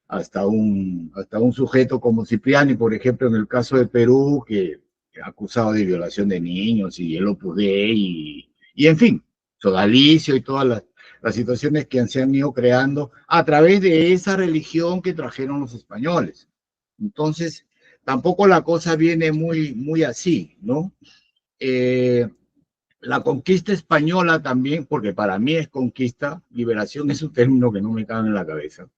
hasta un sujeto como Cipriani, por ejemplo, en el caso de Perú, que acusado de violación de niños y el Opus Dei y en fin, sodalicio y todas las situaciones que se han ido creando a través de esa religión que trajeron los españoles. Entonces, tampoco la cosa viene muy así, ¿no? La conquista española también, porque para mí es conquista, liberación es un término que no me cabe en la cabeza.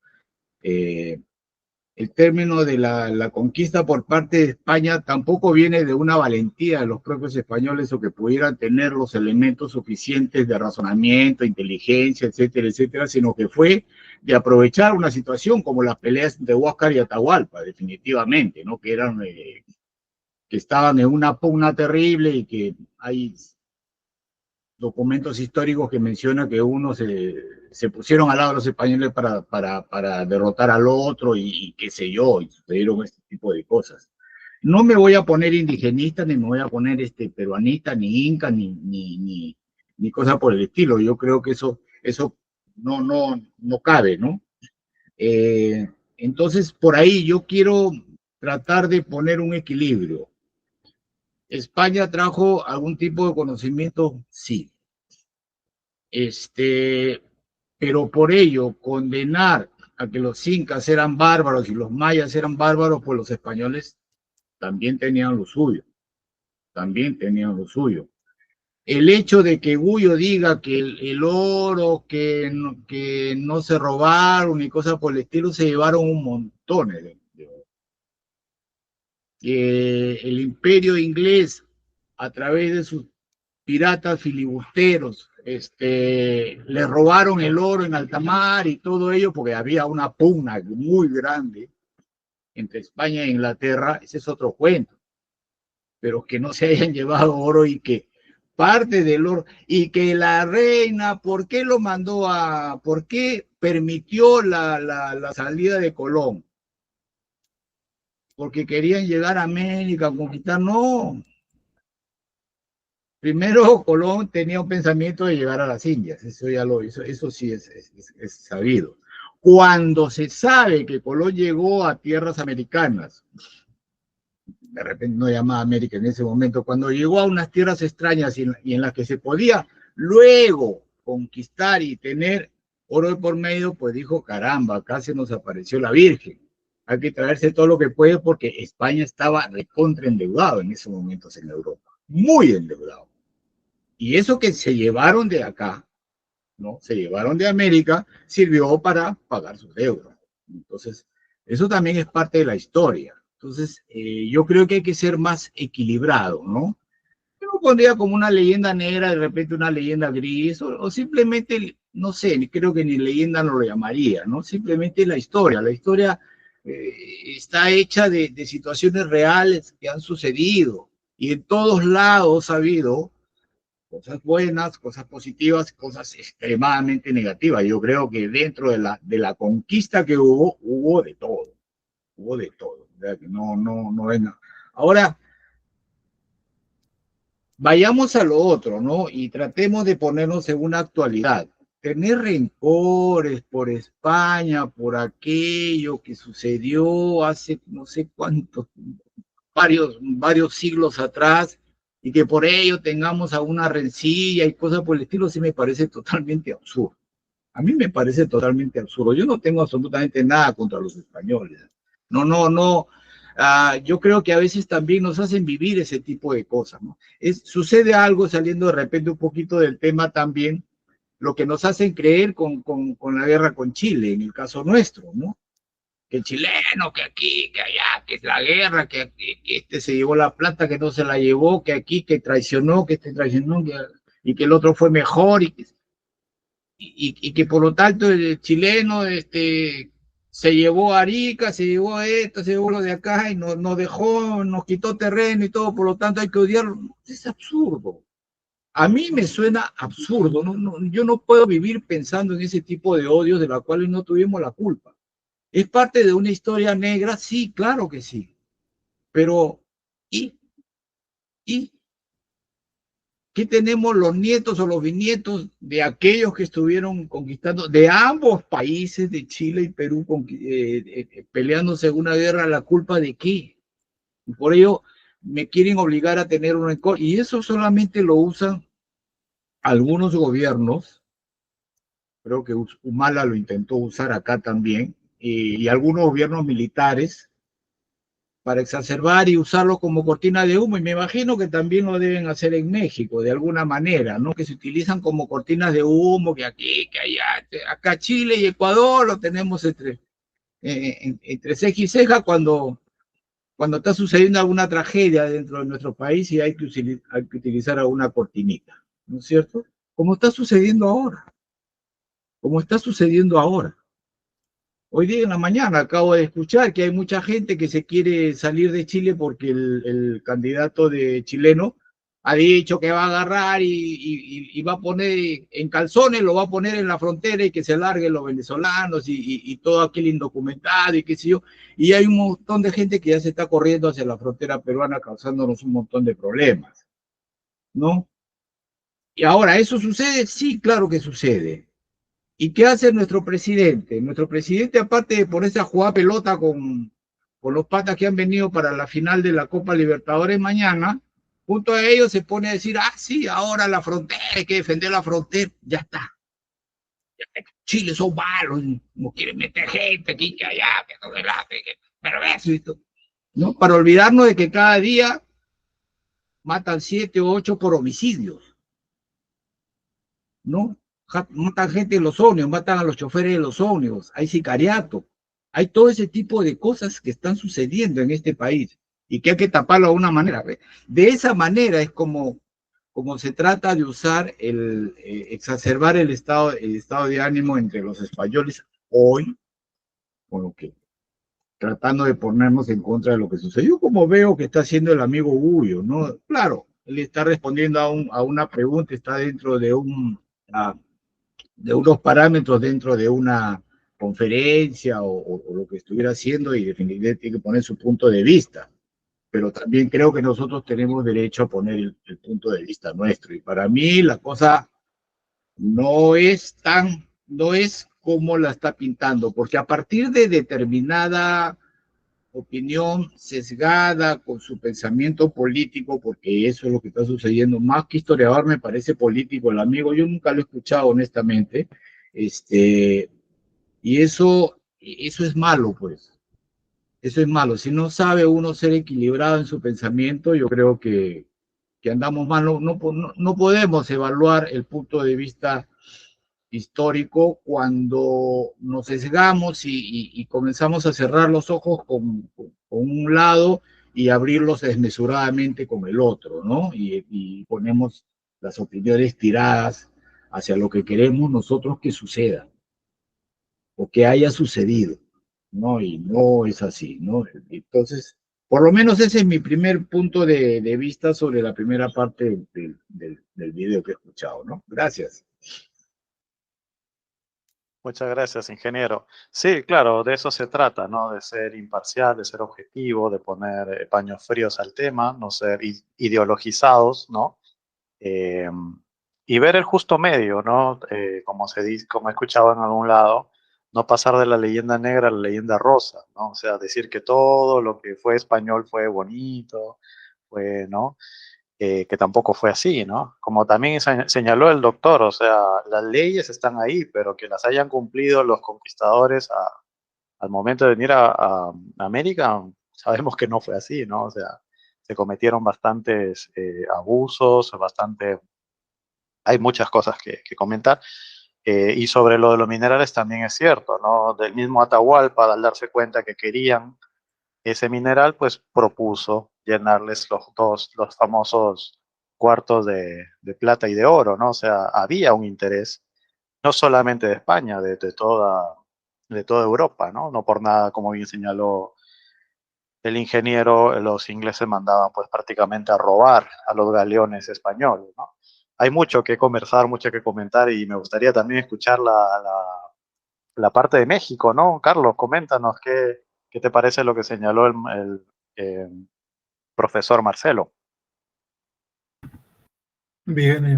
el término de la conquista por parte de España tampoco viene de una valentía de los propios españoles o que pudieran tener los elementos suficientes de razonamiento, inteligencia, etcétera, etcétera, sino que fue de aprovechar una situación como las peleas de Huáscar y Atahualpa, definitivamente, ¿no? Que eran, que estaban en una pugna terrible y que hay documentos históricos que mencionan que unos se pusieron al lado de los españoles para derrotar al otro y qué sé yo, y sucedieron este tipo de cosas. No me voy a poner indigenista, ni me voy a poner peruanista, ni inca, ni cosa por el estilo. Yo creo que eso no cabe, ¿no? Entonces, por ahí yo quiero tratar de poner un equilibrio. ¿España trajo algún tipo de conocimiento? Sí. Pero por ello, condenar a que los incas eran bárbaros y los mayas eran bárbaros, pues los españoles también tenían lo suyo. También tenían lo suyo. El hecho de que Gullo diga que el oro, que no se robaron ni cosas por el estilo, se llevaron un montón de oro. El imperio inglés, a través de sus piratas filibusteros, le robaron el oro en alta mar y todo ello porque había una pugna muy grande entre España e Inglaterra. Ese es otro cuento. Pero que no se hayan llevado oro y que parte del oro, y que la reina, ¿por qué lo mandó por qué permitió la salida de Colón? Porque querían llegar a América, conquistar, no. Primero, Colón tenía un pensamiento de llegar a las Indias, eso ya lo hizo, eso sí es sabido. Cuando se sabe que Colón llegó a tierras americanas, de repente no llamaba América en ese momento, cuando llegó a unas tierras extrañas y en las que se podía luego conquistar y tener oro de por medio, pues dijo, caramba, acá se nos apareció la Virgen, hay que traerse todo lo que puede porque España estaba recontra endeudado en esos momentos en Europa, muy endeudado. Y eso que se llevaron de acá, ¿no? Se llevaron de América, sirvió para pagar sus deudas. Entonces, eso también es parte de la historia. Entonces, yo creo que hay que ser más equilibrado, ¿no? Yo no pondría como una leyenda negra, de repente una leyenda gris, o simplemente, no sé, creo que ni leyenda no lo llamaría, ¿no? Simplemente la historia. La historia está hecha de situaciones reales que han sucedido y en todos lados ha habido cosas buenas, cosas positivas, cosas extremadamente negativas. Yo creo que dentro de la conquista que hubo de todo. Hubo de todo. ¿Verdad? Que no venga. Ahora, vayamos a lo otro, ¿no? Y tratemos de ponernos en una actualidad. Tener rencores por España, por aquello que sucedió hace no sé cuántos, varios siglos atrás, y que por ello tengamos alguna rencilla y cosas por el estilo, sí me parece totalmente absurdo. A mí me parece totalmente absurdo. Yo no tengo absolutamente nada contra los españoles. No. Yo creo que a veces también nos hacen vivir ese tipo de cosas, ¿no? Sucede algo, saliendo de repente un poquito del tema también, lo que nos hacen creer con la guerra con Chile, en el caso nuestro, ¿no? Que el chileno, que aquí, que allá, que es la guerra, que este se llevó la plata, que no se la llevó, que aquí, que traicionó, que este traicionó, y que el otro fue mejor, y que por lo tanto el chileno se llevó a Arica, se llevó a esto, se llevó lo de acá, y nos dejó, nos quitó terreno y todo, por lo tanto hay que odiarlo. Es absurdo. A mí me suena absurdo, yo no puedo vivir pensando en ese tipo de odios de los cuales no tuvimos la culpa. ¿Es parte de una historia negra? Sí, claro que sí. Pero, ¿y qué tenemos los nietos o los bisnietos de aquellos que estuvieron conquistando, de ambos países, de Chile y Perú, peleándose en una guerra? ¿La culpa de qué? Y por ello me quieren obligar a tener un rencor. Y eso solamente lo usan algunos gobiernos. Creo que Humala lo intentó usar acá también, y algunos gobiernos militares, para exacerbar y usarlo como cortina de humo, y me imagino que también lo deben hacer en México, de alguna manera, ¿no? Que se utilizan como cortinas de humo, que aquí, que allá, acá Chile y Ecuador lo tenemos entre entre ceja y ceja cuando está sucediendo alguna tragedia dentro de nuestro país y hay que utilizar alguna cortinita, ¿no es cierto? Como está sucediendo ahora, como está sucediendo ahora. Hoy día en la mañana acabo de escuchar que hay mucha gente que se quiere salir de Chile porque el candidato de chileno ha dicho que va a agarrar y va a poner en calzones, lo va a poner en la frontera y que se larguen los venezolanos y todo aquel indocumentado y qué sé yo. Y hay un montón de gente que ya se está corriendo hacia la frontera peruana causándonos un montón de problemas, ¿no? Y ahora, ¿eso sucede? Sí, claro que sucede. ¿Y qué hace nuestro presidente? Nuestro presidente, aparte de ponerse a jugar pelota con los patas que han venido para la final de la Copa Libertadores mañana, junto a ellos se pone a decir, sí, ahora la frontera, hay que defender la frontera, ya está. Chile son malos, no quieren meter gente aquí, que allá, que todo el arte, pero eso, ¿no? Para olvidarnos de que cada día matan 7 o 8 por homicidios, ¿no? Matan gente en los ómnibus, matan a los choferes de los ómnibus, hay sicariato, hay todo ese tipo de cosas que están sucediendo en este país y que hay que taparlo de una manera. De esa manera es como se trata de usar exacerbar el estado de ánimo entre los españoles hoy, con lo que tratando de ponernos en contra de lo que sucedió, como veo que está haciendo el amigo Gullo, ¿no? Claro, él está respondiendo a una pregunta, está dentro de de unos parámetros dentro de una conferencia o lo que estuviera haciendo y definitivamente tiene que poner su punto de vista. Pero también creo que nosotros tenemos derecho a poner el punto de vista nuestro. Y para mí la cosa no es como la está pintando, porque a partir de determinada opinión sesgada con su pensamiento político, porque eso es lo que está sucediendo, más que historiador me parece político el amigo, yo nunca lo he escuchado honestamente, y eso es malo, pues, eso es malo, si no sabe uno ser equilibrado en su pensamiento, yo creo que andamos mal, no podemos evaluar el punto de vista histórico cuando nos sesgamos y comenzamos a cerrar los ojos con un lado y abrirlos desmesuradamente con el otro, ¿no? Y ponemos las opiniones tiradas hacia lo que queremos nosotros que suceda o que haya sucedido, ¿no? Y no es así, ¿no? Entonces, por lo menos ese es mi primer punto de vista sobre la primera parte del video que he escuchado, ¿no? Gracias. Muchas gracias, ingeniero. Sí, claro, de eso se trata, ¿no? De ser imparcial, de ser objetivo, de poner paños fríos al tema, no ser ideologizados, ¿no? Eh, y ver el justo medio, ¿no? Como se dice, como he escuchado en algún lado, no pasar de la leyenda negra a la leyenda rosa, ¿no? O sea, decir que todo lo que fue español fue bonito, fue, ¿no? Que tampoco fue así, ¿no? Como también señaló el doctor, o sea, las leyes están ahí, pero que las hayan cumplido los conquistadores al momento de venir a América, sabemos que no fue así, ¿no? O sea, se cometieron bastantes abusos, hay muchas cosas que comentar. Y sobre lo de los minerales también es cierto, ¿no? Del mismo Atahualpa, al darse cuenta que querían ese mineral, pues propuso llenarles los famosos cuartos de plata y de oro, ¿no? O sea, había un interés, no solamente de España, de toda Europa, ¿no? No por nada, como bien señaló el ingeniero, los ingleses mandaban pues prácticamente a robar a los galeones españoles, ¿no? Hay mucho que conversar, mucho que comentar y me gustaría también escuchar la parte de México, ¿no? Carlos, coméntanos qué te parece lo que señaló eh, profesor Marcelo. Bien,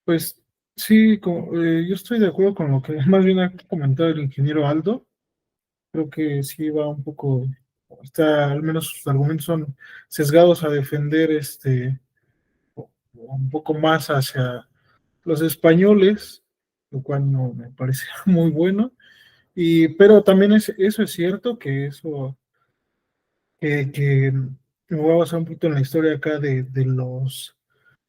pues sí, yo estoy de acuerdo con lo que más bien ha comentado el ingeniero Aldo. Creo que sí va un poco, al menos sus argumentos son sesgados a defender un poco más hacia los españoles, lo cual no me parece muy bueno. Pero también eso es cierto, que me voy a basar un poquito en la historia acá de los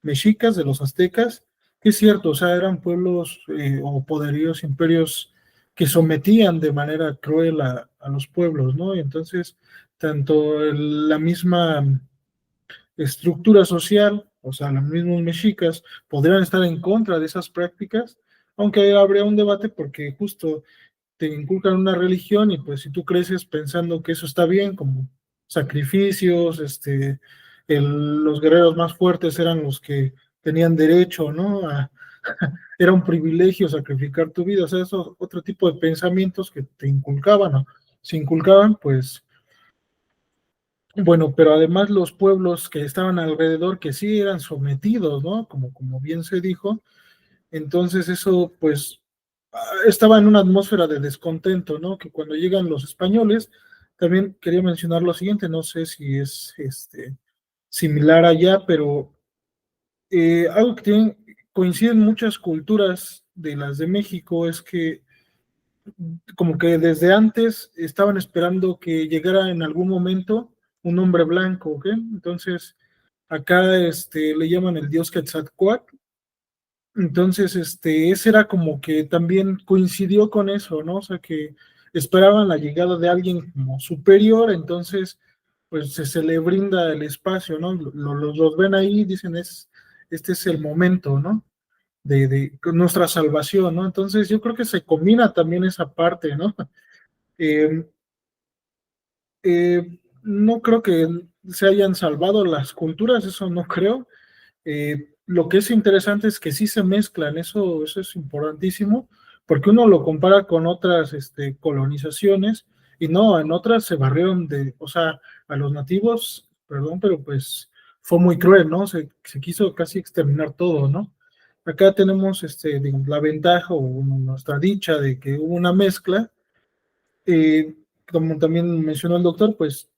mexicas, de los aztecas, que es cierto, o sea, eran pueblos o poderíos, imperios que sometían de manera cruel a los pueblos, ¿no? Y entonces, tanto la misma estructura social, o sea, los mismos mexicas, podrían estar en contra de esas prácticas, aunque habría un debate porque justo te inculcan una religión y pues si tú creces pensando que eso está bien, como sacrificios, los guerreros más fuertes eran los que tenían derecho, ¿no? Era un privilegio sacrificar tu vida, o sea, esos otro tipo de pensamientos que te inculcaban, ¿no? Se inculcaban, pues, bueno, pero además los pueblos que estaban alrededor, que sí eran sometidos, ¿no? Como bien se dijo, entonces eso, pues, estaba en una atmósfera de descontento, ¿no? Que cuando llegan los españoles, también quería mencionar lo siguiente, no sé si es similar allá, pero algo que coinciden muchas culturas de las de México es que como que desde antes estaban esperando que llegara en algún momento un hombre blanco, ¿ok? Entonces, acá le llaman el dios Quetzalcóatl. Entonces, ese era como que también coincidió con eso, ¿no? O sea, que esperaban la llegada de alguien como superior, entonces, pues se le brinda el espacio, ¿no? Los ven ahí, dicen, este es el momento, ¿no? De nuestra salvación, ¿no? Entonces, yo creo que se combina también esa parte, ¿no? Eh, no creo que se hayan salvado las culturas, eso no creo. Lo que es interesante es que sí se mezclan, eso es importantísimo, porque uno lo compara con otras colonizaciones y no, en otras se barrieron o sea, a los nativos, perdón, pero pues fue muy cruel, ¿no? Se quiso casi exterminar todo, ¿no? Acá tenemos digamos, la ventaja o nuestra dicha de que hubo una mezcla como también mencionó el doctor, pues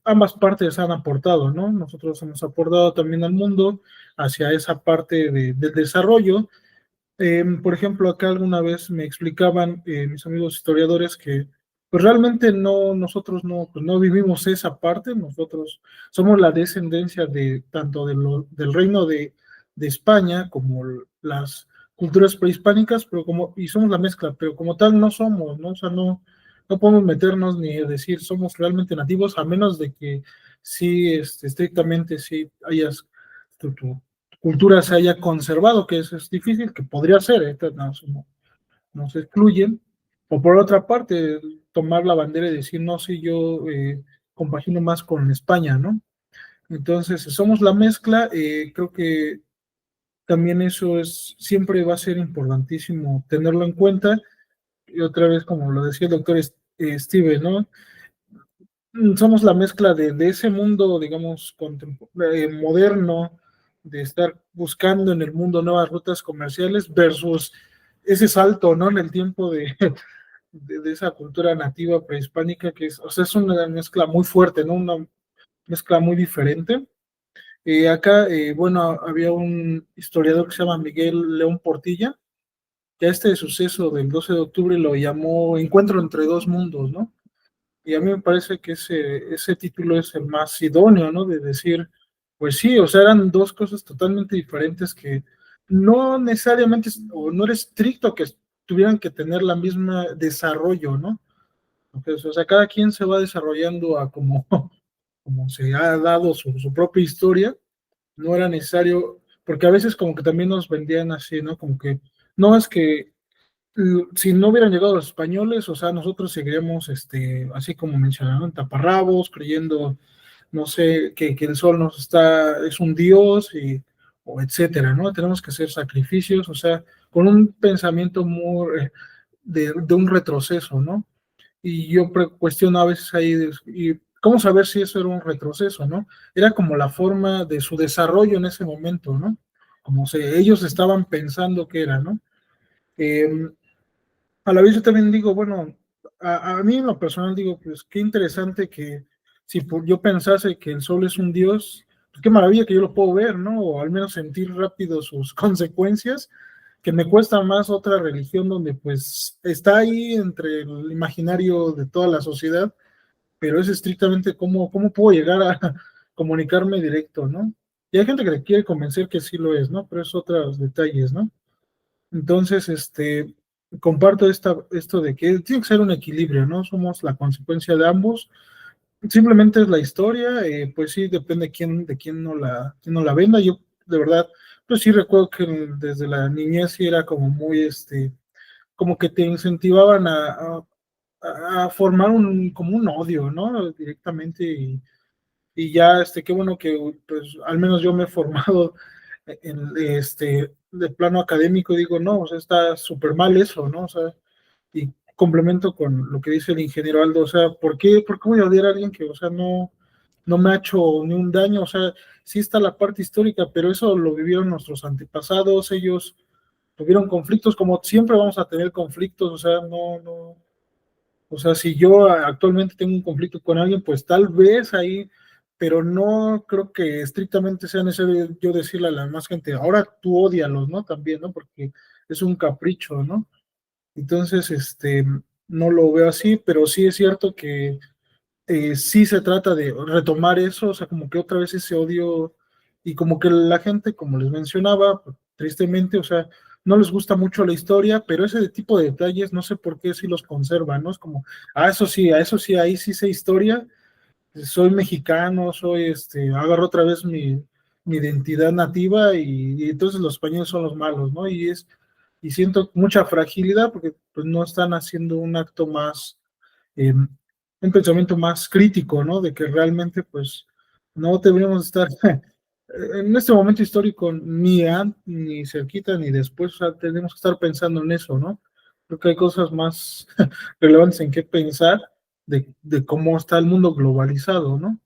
ambas partes han aportado, ¿no? Nosotros hemos aportado también al mundo hacia esa parte del desarrollo. Por ejemplo, acá alguna vez me explicaban mis amigos historiadores que pues realmente nosotros pues no vivimos esa parte, nosotros somos la descendencia de tanto del reino de España como las culturas prehispánicas, y somos la mezcla, pero como tal no somos, ¿no? O sea, no podemos meternos ni decir somos realmente nativos, a menos de que sí, estrictamente sí hayas tu cultura se haya conservado, que eso es difícil, que podría ser, no se excluyen, o por otra parte, tomar la bandera y decir, no, sí, yo compagino más con España, ¿no? Entonces, somos la mezcla, creo que también eso siempre va a ser importantísimo tenerlo en cuenta, y otra vez, como lo decía el doctor Steve, ¿no? Somos la mezcla de ese mundo, digamos, moderno, de estar buscando en el mundo nuevas rutas comerciales versus ese salto, ¿no? En el tiempo de esa cultura nativa prehispánica que o sea, es una mezcla muy fuerte, ¿no? Una mezcla muy diferente. Acá, bueno, había un historiador que se llama Miguel León Portilla, que a este suceso del 12 de octubre lo llamó Encuentro entre dos mundos, ¿no? Y a mí me parece que ese título es el más idóneo, ¿no? De decir, pues sí, o sea, eran dos cosas totalmente diferentes que no necesariamente, o no era estricto que tuvieran que tener la misma desarrollo, ¿no? Entonces, o sea, cada quien se va desarrollando a como se ha dado su propia historia, no era necesario, porque a veces como que también nos vendían así, ¿no? Como que, no es que si no hubieran llegado los españoles, o sea, nosotros seguiríamos, así como mencionaron, taparrabos, creyendo, no sé, que el sol es un dios, o etcétera, ¿no? Tenemos que hacer sacrificios, o sea, con un pensamiento muy de un retroceso, ¿no? Y yo cuestiono a veces ahí, y ¿cómo saber si eso era un retroceso, no? Era como la forma de su desarrollo en ese momento, ¿no? Como si ellos estaban pensando que era, ¿no? Eh, a la vez yo también digo, bueno, a mí en lo personal digo, pues qué interesante que si yo pensase que el sol es un dios, pues qué maravilla que yo lo puedo ver, ¿no? O al menos sentir rápido sus consecuencias, que me cuesta más otra religión donde pues está ahí entre el imaginario de toda la sociedad, pero es estrictamente cómo puedo llegar a comunicarme directo, ¿no? Y hay gente que le quiere convencer que sí lo es, ¿no? Pero es otros detalles, ¿no? Entonces, comparto esto de que tiene que ser un equilibrio, ¿no? Somos la consecuencia de ambos. Simplemente es la historia, pues sí, depende de quién no la venda. Yo, de verdad, pues sí recuerdo que desde la niñez sí era como muy, como que te incentivaban a formar como un odio, ¿no? Directamente y ya, qué bueno que, pues, al menos yo me he formado de plano académico, digo, no, o sea, está súper mal eso, ¿no? O sea, y complemento con lo que dice el ingeniero Aldo, o sea, ¿por qué voy a odiar a alguien que, o sea, no me ha hecho ni un daño? O sea, sí está la parte histórica, pero eso lo vivieron nuestros antepasados, ellos tuvieron conflictos, como siempre vamos a tener conflictos, o sea, o sea, si yo actualmente tengo un conflicto con alguien, pues tal vez ahí, pero no creo que estrictamente sea necesario yo decirle a la demás gente, ahora tú ódialos, ¿no? También, ¿no? Porque es un capricho, ¿no? Entonces, no lo veo así, pero sí es cierto que sí se trata de retomar eso, o sea, como que otra vez ese odio y como que la gente, como les mencionaba, tristemente, o sea, no les gusta mucho la historia, pero ese tipo de detalles no sé por qué sí los conservan, ¿no? Es como, eso sí, ahí sí sé historia, soy mexicano, agarro otra vez mi identidad nativa y entonces los españoles son los malos, ¿no? Y siento mucha fragilidad porque pues no están haciendo un acto más, un pensamiento más crítico, ¿no? De que realmente pues no deberíamos estar en este momento histórico ni cerquita ni después, o sea, tenemos que estar pensando en eso, ¿no? Creo que hay cosas más relevantes en qué pensar de cómo está el mundo globalizado, ¿no?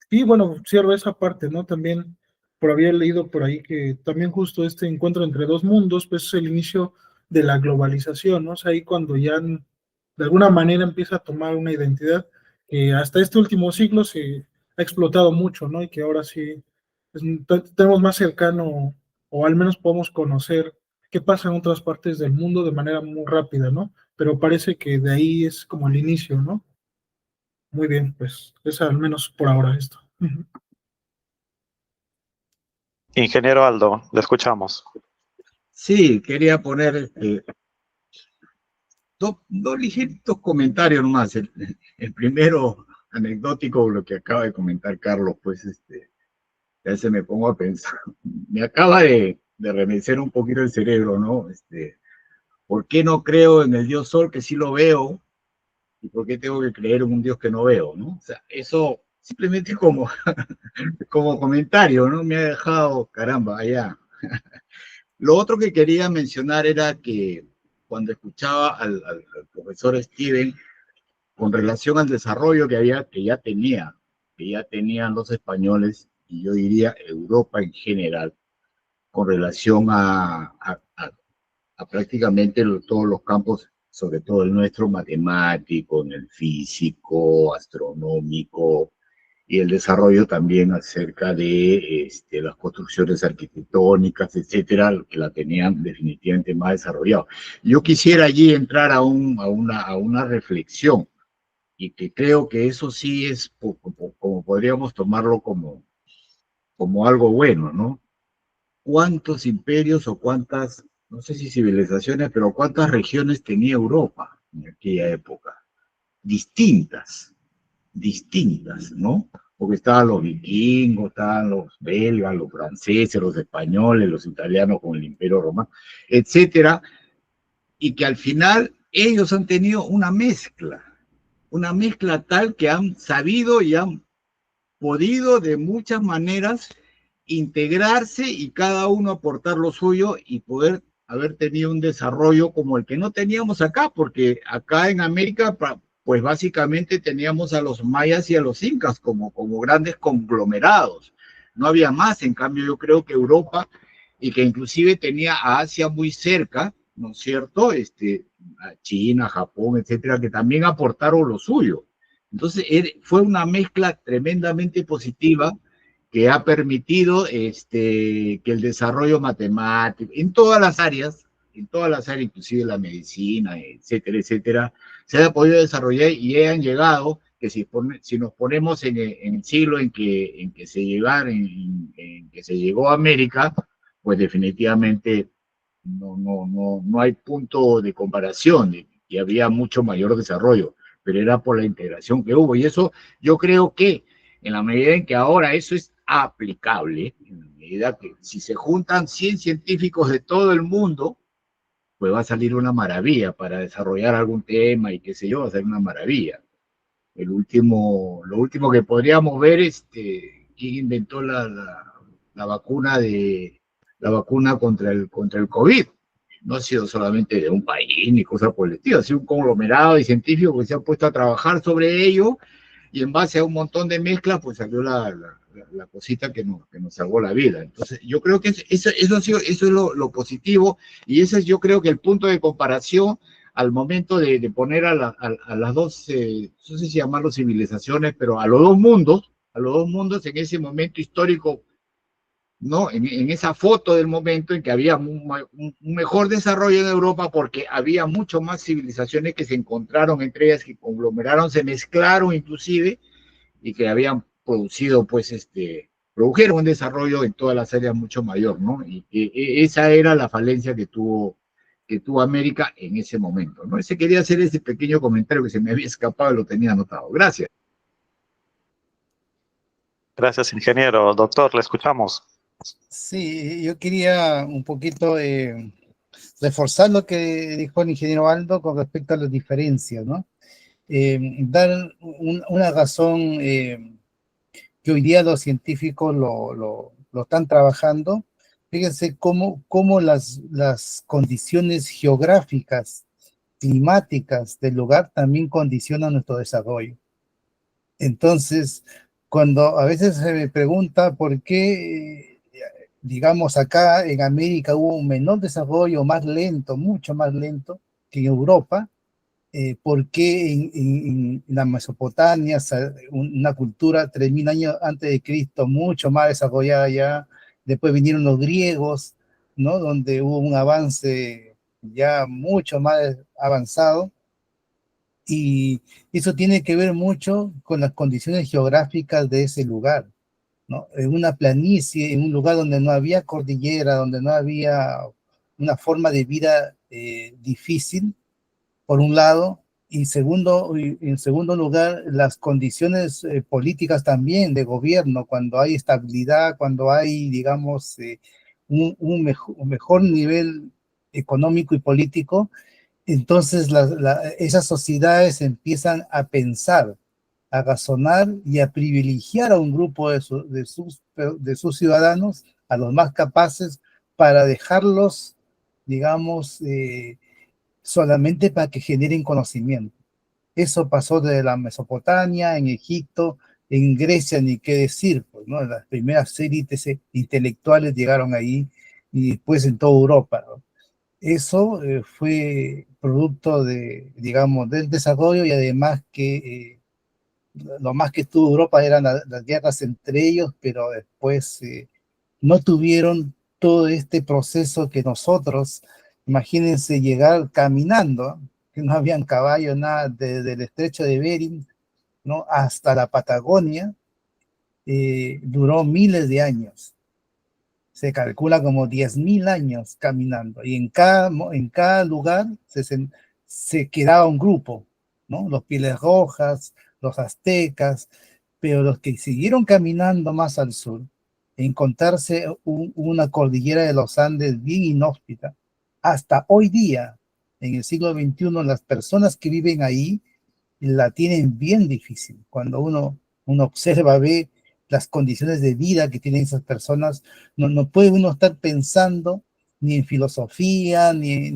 Y bueno, cierro esa parte, ¿no? También por había leído por ahí que también justo este encuentro entre dos mundos, pues es el inicio de la globalización, ¿no? O sea, ahí cuando ya de alguna manera empieza a tomar una identidad que hasta este último siglo se ha explotado mucho, ¿no? Y que ahora sí tenemos más cercano, o al menos podemos conocer qué pasa en otras partes del mundo de manera muy rápida, ¿no? Pero parece que de ahí es como el inicio, ¿no? Muy bien, pues es al menos por ahora esto. Ujú. Ingeniero Aldo, le escuchamos. Sí, quería poner dos ligeritos comentarios nomás. El primero, anecdótico, lo que acaba de comentar Carlos, pues ya se me pongo a pensar. Me acaba de remecer un poquito el cerebro, ¿no? ¿Por qué no creo en el Dios Sol, que sí lo veo? ¿Y por qué tengo que creer en un Dios que no veo, ¿no? O sea, eso simplemente como comentario, ¿no? Me ha dejado, caramba, allá. Lo otro que quería mencionar era que cuando escuchaba al profesor Steven con relación al desarrollo que ya tenían los españoles, y yo diría Europa en general, con relación a prácticamente todos los campos, sobre todo el nuestro, matemático, en el físico, astronómico, y el desarrollo también acerca de las construcciones arquitectónicas, etcétera, que la tenían definitivamente más desarrollado. Yo quisiera allí entrar a una reflexión, y que creo que eso sí es como podríamos tomarlo como algo bueno, ¿no? ¿Cuántos imperios o cuántas, no sé si civilizaciones, pero cuántas regiones tenía Europa en aquella época? Distintas, distintas, ¿no? Porque estaban los vikingos, estaban los belgas, los franceses, los españoles, los italianos con el Imperio Romano, etcétera, y que al final ellos han tenido una mezcla tal que han sabido y han podido de muchas maneras integrarse y cada uno aportar lo suyo y poder haber tenido un desarrollo como el que no teníamos acá, porque acá en América, pues básicamente teníamos a los mayas y a los incas como grandes conglomerados. No había más, en cambio yo creo que Europa, y que inclusive tenía a Asia muy cerca, ¿no es cierto? A China, Japón, etcétera, que también aportaron lo suyo. Entonces fue una mezcla tremendamente positiva que ha permitido que el desarrollo matemático en todas las áreas, inclusive la medicina, etcétera, etcétera, se haya podido desarrollar y hayan llegado, que si nos ponemos en el siglo en que se llegó a América, pues definitivamente no hay punto de comparación y había mucho mayor desarrollo, pero era por la integración que hubo. Y eso yo creo que en la medida en que ahora eso es aplicable, en la medida que si se juntan 100 científicos de todo el mundo, pues va a salir una maravilla para desarrollar algún tema y qué sé yo, va a ser una maravilla. Lo último que podríamos ver es quién inventó la vacuna la vacuna contra el COVID. No ha sido solamente de un país ni cosas por el estilo, ha sido un conglomerado de científicos que se han puesto a trabajar sobre ello y en base a un montón de mezclas, pues salió la cosita que nos salvó la vida. Entonces, yo creo que eso ha sido, eso es lo positivo y ese es yo creo que el punto de comparación al momento de poner a las dos, no sé si llamarlo civilizaciones, pero a los dos mundos en ese momento histórico, ¿no? En esa foto del momento en que había un mejor desarrollo en Europa porque había mucho más civilizaciones que se encontraron entre ellas, que conglomeraron, se mezclaron inclusive y que habían producido, pues, produjeron un desarrollo en todas las áreas mucho mayor, ¿no? Y esa era la falencia que tuvo América en ese momento, ¿no? Ese quería hacer ese pequeño comentario que se me había escapado y lo tenía anotado. Gracias. Gracias, ingeniero. Doctor, le escuchamos. Sí, yo quería un poquito reforzar lo que dijo el ingeniero Aldo con respecto a las diferencias, ¿no? Dar una razón que hoy día los científicos lo están trabajando. Fíjense cómo las condiciones geográficas, climáticas del lugar también condicionan nuestro desarrollo. Entonces, cuando a veces se me pregunta por qué, digamos, acá en América hubo un menor desarrollo, más lento, mucho más lento que en Europa, por qué en la Mesopotamia, una cultura 3000 años antes de Cristo, mucho más desarrollada ya, después vinieron los griegos, ¿no? Donde hubo un avance ya mucho más avanzado, y eso tiene que ver mucho con las condiciones geográficas de ese lugar, ¿no? En una planicie, en un lugar donde no había cordillera, donde no había una forma de vida difícil, por un lado, y en segundo lugar, las condiciones políticas también de gobierno, cuando hay estabilidad, cuando hay, digamos, un mejor nivel económico y político, entonces esas sociedades empiezan a pensar, a razonar y a privilegiar a un grupo de sus ciudadanos, a los más capaces, para dejarlos, digamos, solamente para que generen conocimiento. Eso pasó desde la Mesopotamia, en Egipto, en Grecia, ni qué decir, pues, ¿no? Las primeras élites intelectuales llegaron ahí y después en toda Europa, ¿no? Eso fue producto digamos, del desarrollo y además que lo más que tuvo Europa eran las guerras entre ellos, pero después no tuvieron todo este proceso que nosotros, imagínense llegar caminando, que no habían caballos, nada, desde el estrecho de Bering, ¿no? Hasta la Patagonia, duró miles de años. Se calcula como 10.000 años caminando, y en cada lugar se quedaba un grupo, ¿no? Los Pieles Rojas, los aztecas, pero los que siguieron caminando más al sur, encontrarse una cordillera de los Andes bien inhóspita. Hasta hoy día, en el siglo XXI, las personas que viven ahí la tienen bien difícil. Cuando uno observa, ve las condiciones de vida que tienen esas personas, no puede uno estar pensando ni en filosofía, ni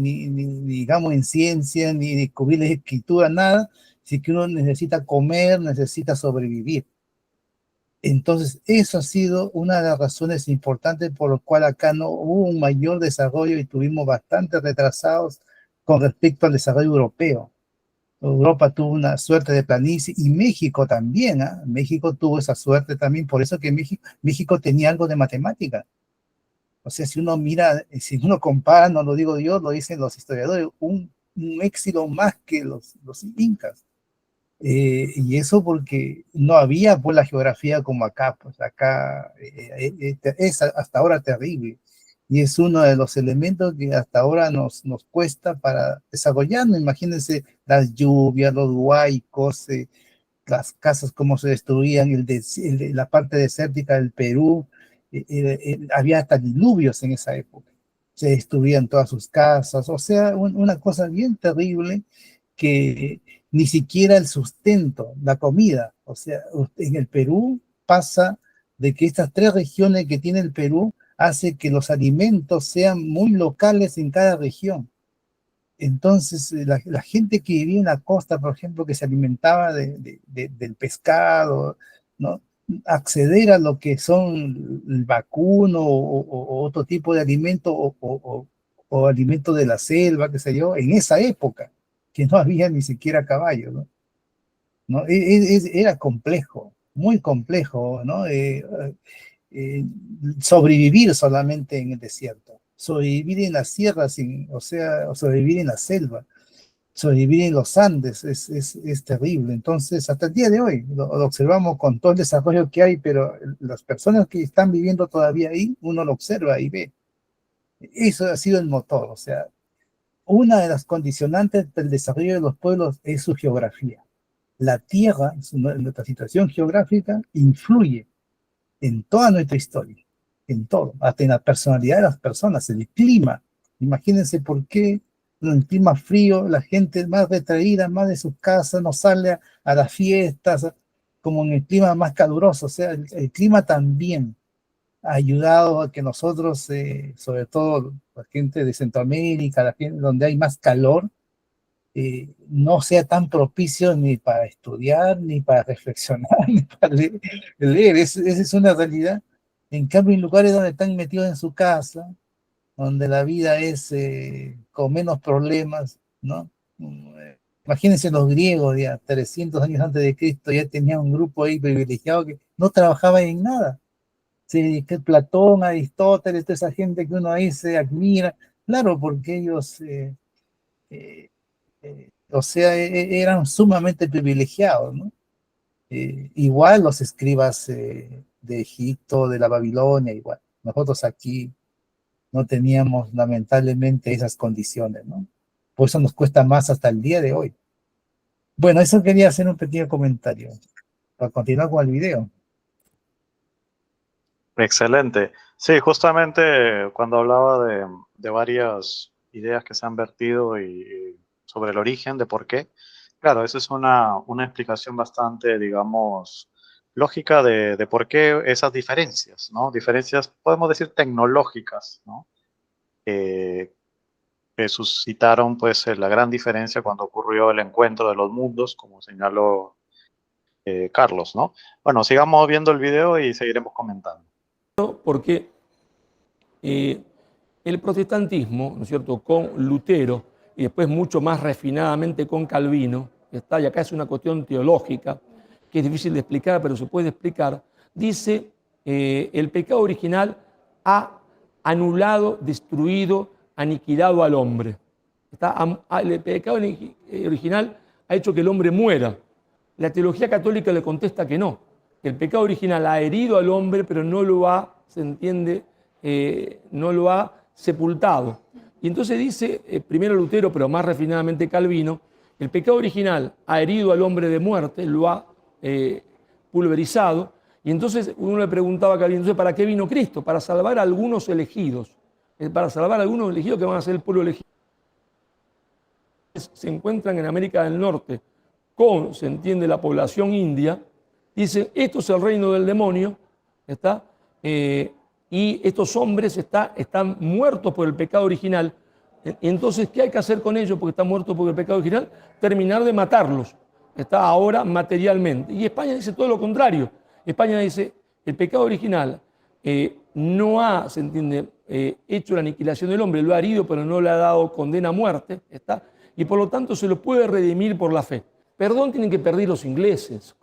digamos en ciencia, ni descubrir la escritura, nada, si que uno necesita comer, necesita sobrevivir. Entonces, eso ha sido una de las razones importantes por lo cual acá no hubo un mayor desarrollo y tuvimos bastante retrasados con respecto al desarrollo europeo. Europa tuvo una suerte de planicie y México también, ¿eh? México tuvo esa suerte también, por eso que México tenía algo de matemática. O sea, si uno mira, si uno compara, no lo digo yo, lo dicen los historiadores, un éxito más que los incas. Y eso porque no había pues la geografía como acá, pues acá es hasta ahora terrible. y es uno de los elementos que hasta ahora nos cuesta para desarrollarnos. Imagínense las lluvias, los huaicos, las casas como se destruían, la parte desértica del Perú, había hasta diluvios en esa época, se destruían todas sus casas, o sea, una cosa bien terrible que ni siquiera el sustento, la comida, o sea, en el Perú pasa de que estas 3 regiones que tiene el Perú hace que los alimentos sean muy locales en cada región. Entonces, la gente que vivía en la costa, por ejemplo, que se alimentaba del pescado, ¿no? Acceder a lo que son el vacuno o otro tipo de alimento o alimento de la selva, qué sé yo, en esa época, que no había ni siquiera caballo, ¿no? ¿No? Era complejo, muy complejo, ¿no? Eh, sobrevivir solamente en el desierto, sobrevivir en las sierras, o sea, sobrevivir en la selva, sobrevivir en los Andes, es terrible. Entonces, hasta el día de hoy lo observamos con todo el desarrollo que hay, pero las personas que están viviendo todavía ahí, uno lo observa y ve. Eso ha sido el motor, o sea, una de las condicionantes del desarrollo de los pueblos es su geografía. La tierra, nuestra situación geográfica, influye en toda nuestra historia, en todo, hasta en la personalidad de las personas, el clima. Imagínense por qué en el clima frío la gente es más retraída, más de sus casas, no sale a las fiestas, como en el clima más caluroso. O sea, el clima también ha ayudado a que nosotros, sobre todo la gente de Centroamérica, la gente donde hay más calor, no sea tan propicio ni para estudiar, ni para reflexionar, ni para leer. Esa es una realidad. En cambio, en lugares donde están metidos en su casa, donde la vida es con menos problemas, ¿no? Imagínense los griegos, ya 300 años antes de Cristo, ya tenían un grupo ahí privilegiado que no trabajaba en nada. Sí, que Platón, Aristóteles, toda esa gente que uno ahí se admira, claro, porque ellos o sea, eran sumamente privilegiados, ¿no? Igual los escribas de Egipto, de la Babilonia, igual. Nosotros aquí no teníamos lamentablemente esas condiciones, ¿no? Por eso nos cuesta más hasta el día de hoy. Bueno, eso quería hacer un pequeño comentario para continuar con el video. Excelente. Sí, justamente cuando hablaba de varias ideas que se han vertido y sobre el origen de por qué, claro, esa es una explicación bastante, digamos, lógica de por qué esas diferencias, ¿no? Diferencias, podemos decir, tecnológicas, ¿no? Que suscitaron, pues, la gran diferencia cuando ocurrió el encuentro de los mundos, como señaló Carlos, ¿no? Bueno, sigamos viendo el video y seguiremos comentando. Porque el protestantismo, ¿no es cierto?, con Lutero y después mucho más refinadamente con Calvino, está, y acá es una cuestión teológica que es difícil de explicar, pero se puede explicar, dice el pecado original ha anulado, destruido, aniquilado al hombre. El pecado original ha hecho que el hombre muera. La teología católica le contesta que no, que el pecado original ha herido al hombre, pero no lo ha, se entiende, no lo ha sepultado. Y entonces dice, primero Lutero, pero más refinadamente Calvino, el pecado original ha herido al hombre de muerte, lo ha pulverizado, y entonces uno le preguntaba a Calvino, entonces, ¿para qué vino Cristo? Para salvar a algunos elegidos, para salvar a algunos elegidos que van a ser el pueblo elegido. Se encuentran en América del Norte con, se entiende, la población india, dice, esto es el reino del demonio, ¿está? Y estos hombres están muertos por el pecado original. Entonces, ¿qué hay que hacer con ellos porque están muertos por el pecado original? Terminar de matarlos, está ahora materialmente. Y España dice todo lo contrario. España dice, el pecado original no ha, se entiende, hecho la aniquilación del hombre, lo ha herido, pero no le ha dado condena a muerte, ¿está? Y por lo tanto se lo puede redimir por la fe. Perdón tienen que perder los ingleses,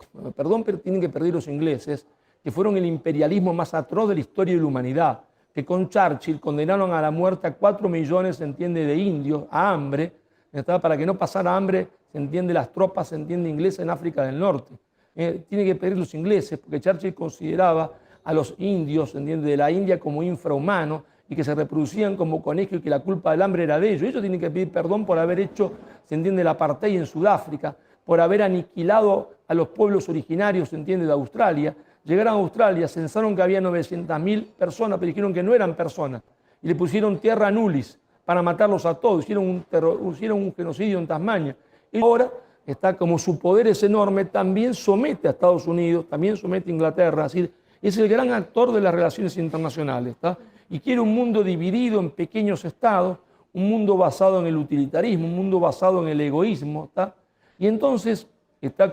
que fueron el imperialismo más atroz de la historia de la humanidad, que con Churchill condenaron a la muerte a 4 millones, se entiende, de indios, a hambre, ¿está? Para que no pasara hambre, se entiende, las tropas, se entiende, inglesas en África del Norte. Tienen que pedir los ingleses, porque Churchill consideraba a los indios, se entiende, de la India como infrahumanos, y que se reproducían como conejos y que la culpa del hambre era de ellos. Ellos tienen que pedir perdón por haber hecho, se entiende, el apartheid en Sudáfrica, por haber aniquilado a los pueblos originarios, se entiende, de Australia. Llegaron a Australia, censaron que había 900.000 personas, pero dijeron que no eran personas. Y le pusieron tierra nullis para matarlos a todos. Hicieron un genocidio en Tasmania. Y ahora está, como su poder es enorme, también somete a Estados Unidos, también somete a Inglaterra. Es decir, es el gran actor de las relaciones internacionales. ¿Está? Y quiere un mundo dividido en pequeños estados, un mundo basado en el utilitarismo, un mundo basado en el egoísmo. ¿Está? Y entonces,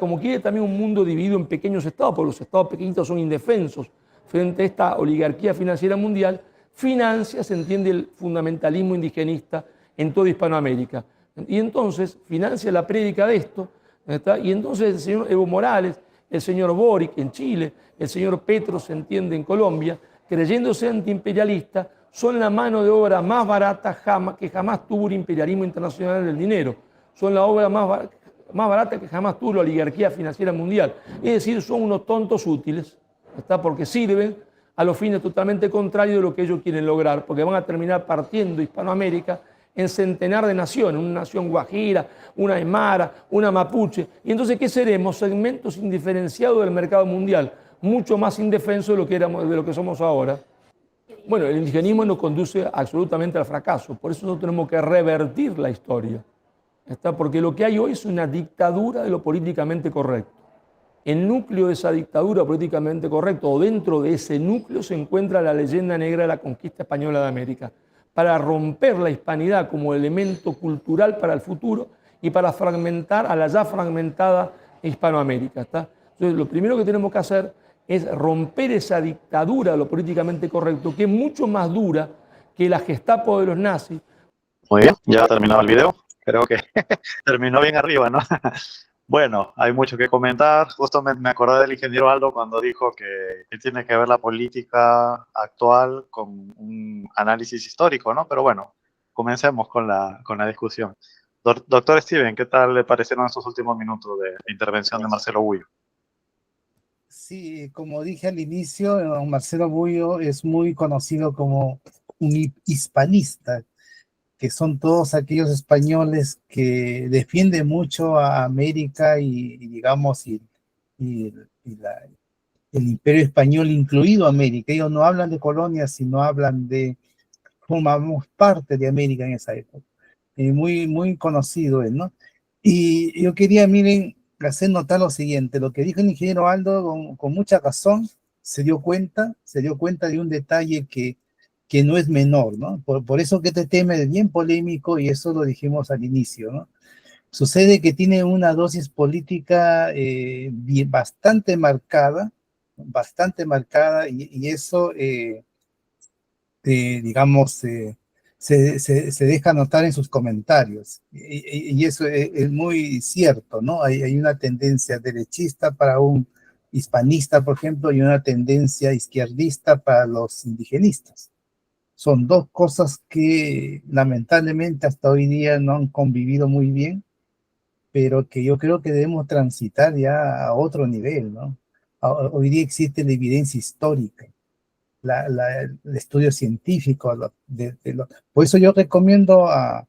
como quiere también un mundo dividido en pequeños estados, porque los estados pequeñitos son indefensos frente a esta oligarquía financiera mundial, financia, se entiende, el fundamentalismo indigenista en toda Hispanoamérica. Y entonces financia la prédica de esto, ¿está? Y entonces el señor Evo Morales, el señor Boric en Chile, el señor Petro, se entiende, en Colombia, creyéndose antiimperialista, son la mano de obra más barata que jamás tuvo el imperialismo internacional del dinero. Son la obra más barata que jamás tuvo la oligarquía financiera mundial. Es decir, son unos tontos útiles, ¿está? Porque sirven a los fines totalmente contrarios de lo que ellos quieren lograr, porque van a terminar partiendo Hispanoamérica en centenar de naciones, una nación guajira, una aymara, una mapuche. Y entonces, ¿qué seremos? Segmentos indiferenciados del mercado mundial, mucho más indefensos de lo que somos ahora. Bueno, el indigenismo nos conduce absolutamente al fracaso, por eso nosotros tenemos que revertir la historia. ¿Está? Porque lo que hay hoy es una dictadura de lo políticamente correcto. El núcleo de esa dictadura políticamente correcta, o dentro de ese núcleo, se encuentra la leyenda negra de la conquista española de América, para romper la hispanidad como elemento cultural para el futuro y para fragmentar a la ya fragmentada Hispanoamérica. ¿Está? Entonces, lo primero que tenemos que hacer es romper esa dictadura de lo políticamente correcto, que es mucho más dura que la Gestapo de los nazis. Muy bien, ya ha terminado el video. Creo que terminó bien arriba, ¿no? Bueno, hay mucho que comentar. Justo me acordé del ingeniero Aldo cuando dijo que tiene que ver la política actual con un análisis histórico, ¿no? Pero bueno, comencemos con la discusión. Doctor Steven, ¿qué tal le parecieron estos últimos minutos de intervención de Marcelo Bullo? Sí, como dije al inicio, Marcelo Bullo es muy conocido como un hispanista, que son todos aquellos españoles que defienden mucho a América digamos, el imperio español, incluido América. Ellos no hablan de colonias, sino hablan de, formamos parte de América en esa época. Muy, muy conocido él, ¿no? Y yo quería, miren, hacer notar lo siguiente, lo que dijo el ingeniero Aldo con mucha razón, se dio cuenta de un detalle que no es menor, ¿no? Por eso que este tema es bien polémico y eso lo dijimos al inicio, ¿no? Sucede que tiene una dosis política bastante marcada y eso, digamos, se deja notar en sus comentarios. Y eso es muy cierto, ¿no? Hay una tendencia derechista para un hispanista, por ejemplo, y una tendencia izquierdista para los indigenistas. Son dos cosas que lamentablemente hasta hoy día no han convivido muy bien, pero que yo creo que debemos transitar ya a otro nivel, ¿no? Hoy día existe la evidencia histórica, el estudio científico. Por eso yo recomiendo a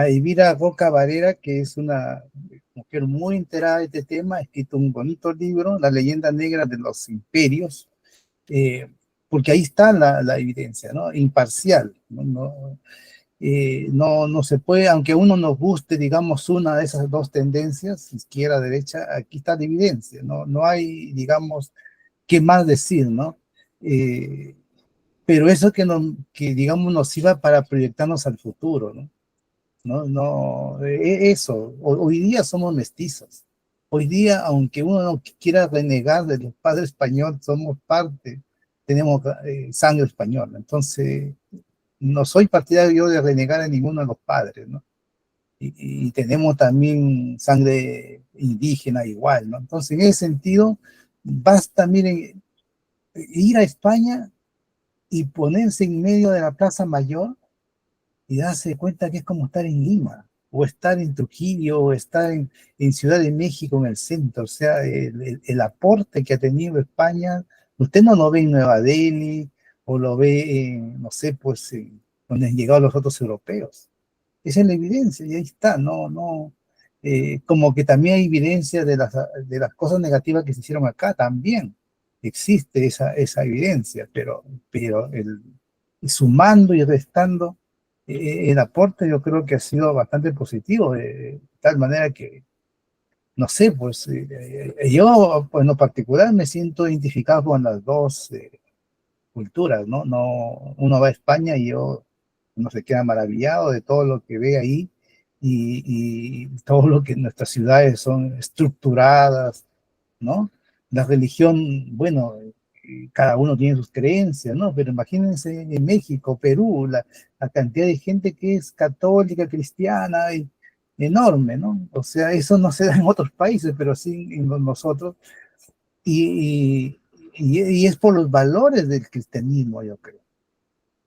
Elvira Roca Varela, que es una mujer muy enterada de este tema, ha escrito un bonito libro, La leyenda negra de los imperios, porque ahí está la evidencia, ¿no? Imparcial, ¿no? No se puede, aunque a uno nos guste, digamos, una de esas dos tendencias, izquierda, derecha, aquí está la evidencia, no hay, digamos, qué más decir, ¿no? Pero eso digamos, nos sirva para proyectarnos al futuro, ¿no? Eso, hoy día somos mestizos. Hoy día, aunque uno no quiera renegar de los padres españoles, somos parte, tenemos sangre española. Entonces, no soy partidario de renegar a ninguno de los padres, ¿no? Y tenemos también sangre indígena igual, ¿no? Entonces, en ese sentido, basta, miren, ir a España y ponerse en medio de la Plaza Mayor y darse cuenta que es como estar en Lima, o estar en Trujillo, o estar en Ciudad de México, en el centro. O sea, el aporte que ha tenido España, usted no lo ve en Nueva Delhi, o lo ve, no sé, pues, donde han llegado los otros europeos. Esa es la evidencia, y ahí está, como que también hay evidencia de las cosas negativas que se hicieron acá, también existe esa evidencia, pero sumando y restando, el aporte yo creo que ha sido bastante positivo, de tal manera que, no sé, pues yo pues, en lo particular me siento identificado con las dos culturas, ¿no? No, uno va a España y uno se queda maravillado de todo lo que ve ahí y todo lo que nuestras ciudades son estructuradas, ¿no? La religión, bueno, cada uno tiene sus creencias, ¿no? Pero imagínense en México, Perú, la cantidad de gente que es católica, cristiana, enorme, ¿no? O sea, eso no se da en otros países, pero sí en nosotros. Y, y es por los valores del cristianismo, yo creo.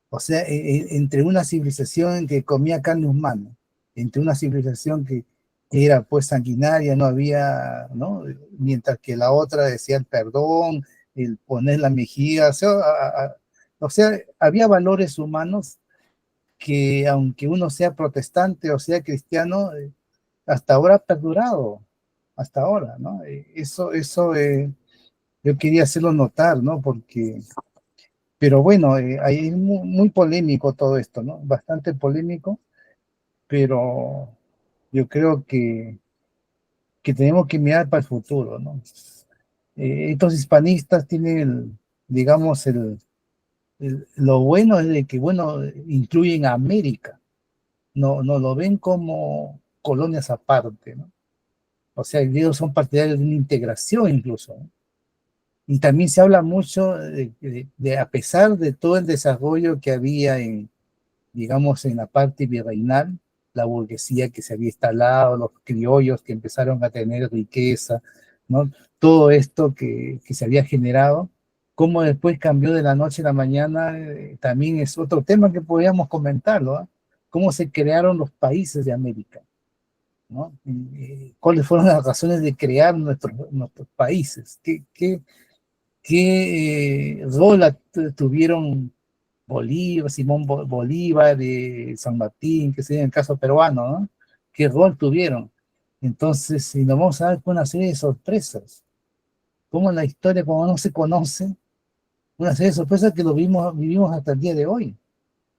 O sea, entre una civilización que comía carne humana, entre una civilización que era pues sanguinaria, no había, ¿no? Mientras que la otra decía el perdón, el poner la mejilla, o sea, había valores humanos que aunque uno sea protestante o sea cristiano, hasta ahora ha perdurado, hasta ahora, ¿no? Eso yo quería hacerlo notar, ¿no? Porque pero bueno, ahí es muy, muy polémico todo esto, ¿no? Bastante polémico, pero yo creo que tenemos que mirar para el futuro, ¿no? Estos hispanistas tienen, digamos, lo bueno es de que, bueno, incluyen a América, no lo ven como colonias aparte, ¿no? O sea, ellos son partidarios de una integración incluso, ¿no? Y también se habla mucho a pesar de todo el desarrollo que había digamos, en la parte virreinal, la burguesía que se había instalado, los criollos que empezaron a tener riqueza, ¿no? Todo esto que se había generado, cómo después cambió de la noche a la mañana, también es otro tema que podríamos comentarlo, ¿eh? Cómo se crearon los países de América, ¿no? ¿Cuáles fueron las razones de crear nuestros países? ¿Qué rol tuvieron Bolívar, Simón Bolívar, San Martín, que sería el caso peruano, ¿no? ¿Qué rol tuvieron? Entonces, si nos vamos a dar con una serie de sorpresas, como en la historia, como no se conoce, una serie de sorpresas que vivimos hasta el día de hoy.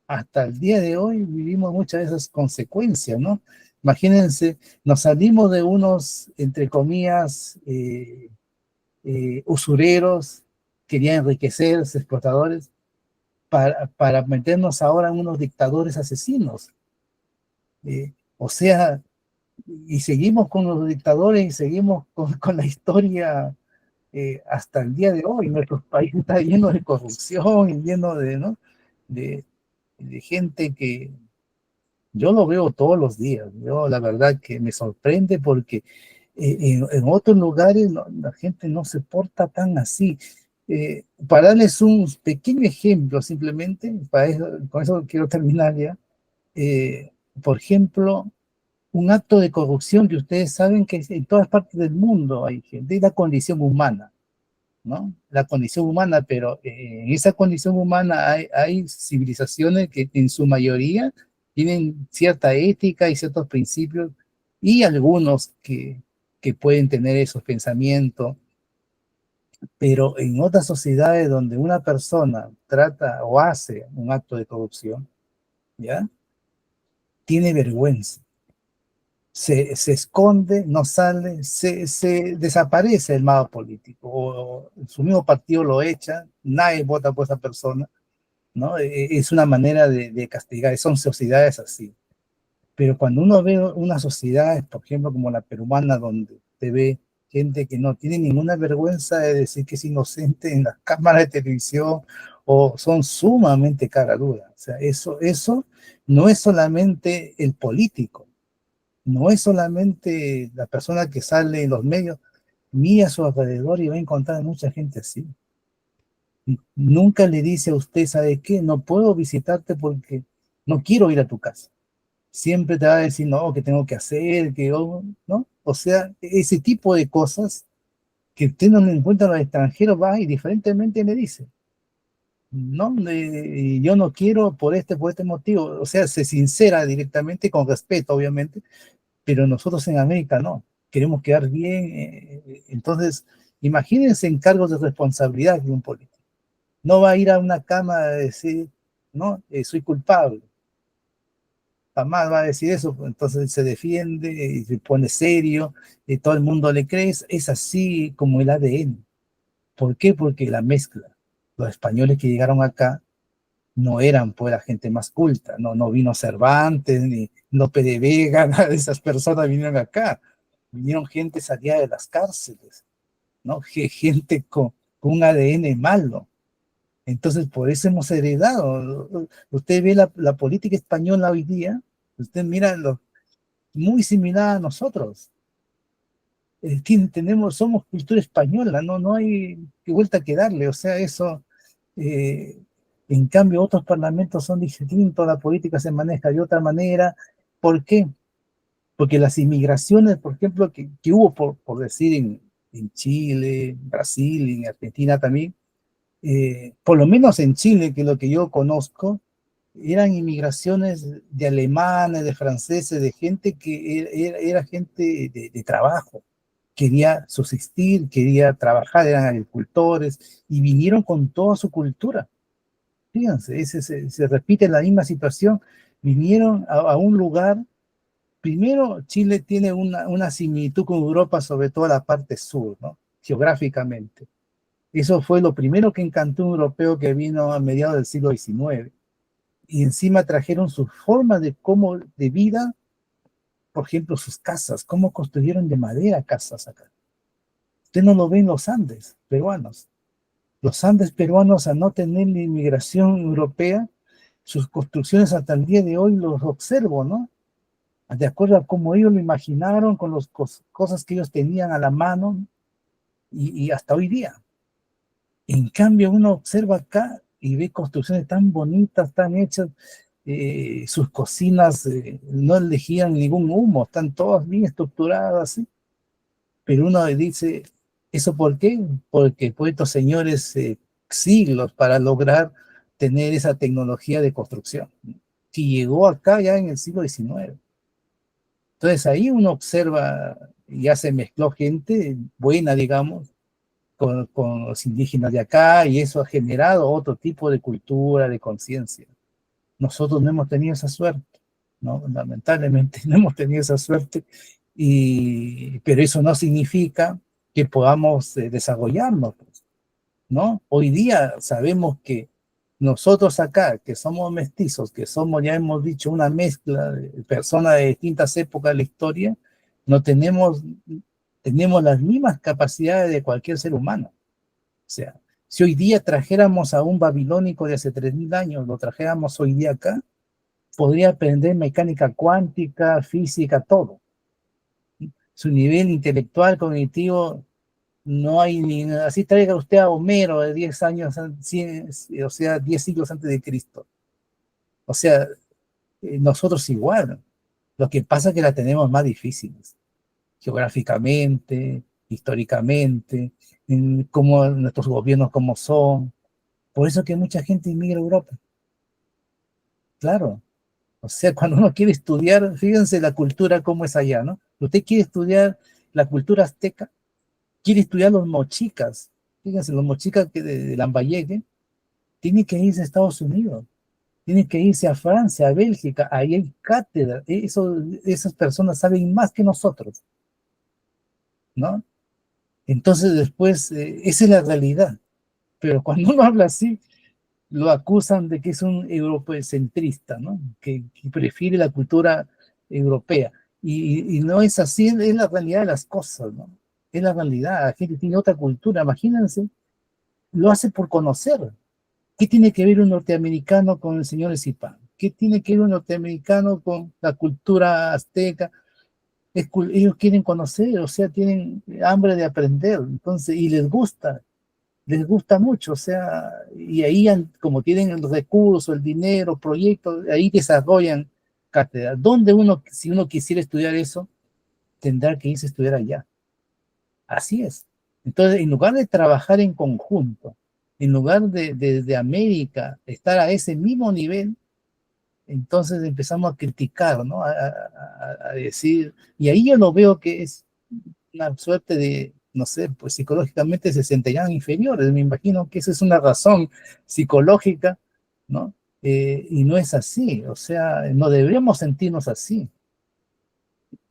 Hasta el día de hoy vivimos muchas de esas consecuencias, ¿no? Imagínense, nos salimos de unos, entre comillas, usureros, querían enriquecerse, explotadores, para meternos ahora en unos dictadores asesinos. O sea, y seguimos con los dictadores y seguimos con la historia hasta el día de hoy. Nuestro país está lleno de corrupción y lleno ¿no? de, de gente que yo lo veo todos los días. Yo la verdad que me sorprende porque en otros lugares la gente no se porta tan así. Para darles un pequeño ejemplo, simplemente, con eso quiero terminar ya. Eh, por ejemplo, un acto de corrupción que ustedes saben que en todas partes del mundo hay gente, es la condición humana, ¿no? La condición humana, pero en esa condición humana hay civilizaciones que en su mayoría tienen cierta ética y ciertos principios, y algunos que pueden tener esos pensamientos, pero en otras sociedades donde una persona trata o hace un acto de corrupción, ¿ya? Tiene vergüenza. Se esconde, no sale, se desaparece el mapa político, o su mismo partido lo echa, nadie vota por esa persona, ¿no? Es una manera de castigar, son sociedades así. Pero cuando uno ve una sociedad, por ejemplo, como la peruana, donde te ve gente que no tiene ninguna vergüenza de decir que es inocente en las cámaras de televisión, o son sumamente cara dura. O sea, eso no es solamente el político, no es solamente la persona que sale en los medios, mira a su alrededor y va a encontrar mucha gente así. Nunca le dice a usted, ¿sabe qué? No puedo visitarte porque no quiero ir a tu casa. Siempre te va a decir, no, que tengo que hacer, ¿no? O sea, ese tipo de cosas que usted no le encuentra a los extranjeros, va y diferentemente le dice. ¿no? Yo no quiero por este motivo, o sea, se sincera directamente con respeto, obviamente, pero nosotros en América no, queremos quedar bien, entonces imagínense en cargos de responsabilidad de un político. No va a ir a una cama a decir, no, soy culpable. Jamás va a decir eso, pues, entonces se defiende y se pone serio y todo el mundo le cree. Es así como el ADN. ¿Por qué? Porque la mezcla. Los españoles que llegaron acá no eran pues la gente más culta, no vino Cervantes ni Lope de Vega, nada de esas personas vinieron acá. Vinieron gente salida de las cárceles, ¿no? Gente con un ADN malo. Entonces, por eso hemos heredado. Usted ve la política española hoy día, usted mira muy similar a nosotros. Somos cultura española, no hay vuelta que darle. O sea, eso, en cambio, otros parlamentos son distintos, la política se maneja de otra manera. ¿Por qué? Porque las inmigraciones, por ejemplo, que hubo, por decir, en Chile, Brasil, en Argentina también, por lo menos en Chile, que es lo que yo conozco, eran inmigraciones de alemanes, de franceses, de gente que era gente de trabajo, quería subsistir, quería trabajar, eran agricultores y vinieron con toda su cultura. Fíjense, se repite la misma situación, vinieron a un lugar. Primero, Chile tiene una similitud con Europa, sobre todo la parte sur, ¿no? Geográficamente. Eso fue lo primero que encantó a un europeo que vino a mediados del siglo XIX. Y encima trajeron su forma de vida, por ejemplo, sus casas, cómo construyeron de madera casas acá. Usted no lo ve en los Andes peruanos. Los Andes peruanos, al no tener la inmigración europea, sus construcciones hasta el día de hoy los observo, ¿no? De acuerdo a cómo ellos lo imaginaron, con las cosas que ellos tenían a la mano, y hasta hoy día. En cambio, uno observa acá y ve construcciones tan bonitas, tan hechas, sus cocinas no elegían ningún humo, están todas bien estructuradas, ¿sí? Pero uno dice, ¿eso por qué? Porque pues estos señores siglos para lograr tener esa tecnología de construcción, que llegó acá ya en el siglo XIX. Entonces ahí uno observa, ya se mezcló gente buena, digamos, con los indígenas de acá, y eso ha generado otro tipo de cultura, de conciencia. Nosotros no hemos tenido esa suerte, ¿no? Lamentablemente no hemos tenido esa suerte, pero eso no significa que podamos desarrollarnos, ¿no? Hoy día sabemos que nosotros acá, que somos mestizos, que somos, ya hemos dicho, una mezcla de personas de distintas épocas de la historia, no tenemos las mismas capacidades de cualquier ser humano. O sea, si hoy día trajéramos a un babilónico de hace 3000 años, lo trajéramos hoy día acá, podría aprender mecánica cuántica, física, todo. Su nivel intelectual, cognitivo, no hay ni, así traiga usted a Homero de 10 años, 100, o sea, 10 siglos antes de Cristo. O sea, nosotros igual. Lo que pasa es que la tenemos más difíciles, geográficamente, históricamente, en cómo nuestros gobiernos como son. Por eso que mucha gente inmigra a Europa. Claro. O sea, cuando uno quiere estudiar, fíjense la cultura cómo es allá, ¿no? Usted quiere estudiar la cultura azteca, quiere estudiar los mochicas. Fíjense, los mochicas de Lambayeque, tienen que irse a Estados Unidos, tienen que irse a Francia, a Bélgica, ahí hay cátedra. Esas personas saben más que nosotros, ¿no? Entonces después, esa es la realidad. Pero cuando uno habla así, lo acusan de que es un europeocentrista, ¿no? Que prefiere la cultura europea. Y no es así, es la realidad de las cosas, ¿no? Es la realidad, la gente tiene otra cultura, imagínense, lo hace por conocer. ¿Qué tiene que ver un norteamericano con el señor Zipán? ¿Qué tiene que ver un norteamericano con la cultura azteca? Ellos quieren conocer, o sea, tienen hambre de aprender, entonces, y les gusta mucho, o sea, y ahí, como tienen el recurso, el dinero, proyectos, ahí desarrollan cátedra. Donde si uno quisiera estudiar eso, tendrá que irse a estudiar allá. Así es. Entonces, en lugar de trabajar en conjunto, en lugar de América estar a ese mismo nivel, entonces empezamos a criticar, ¿no? A decir, y ahí yo lo veo que es una suerte de, no sé, pues psicológicamente se sentirían inferiores. Me imagino que esa es una razón psicológica, ¿no? Y no es así, o sea, no deberíamos sentirnos así.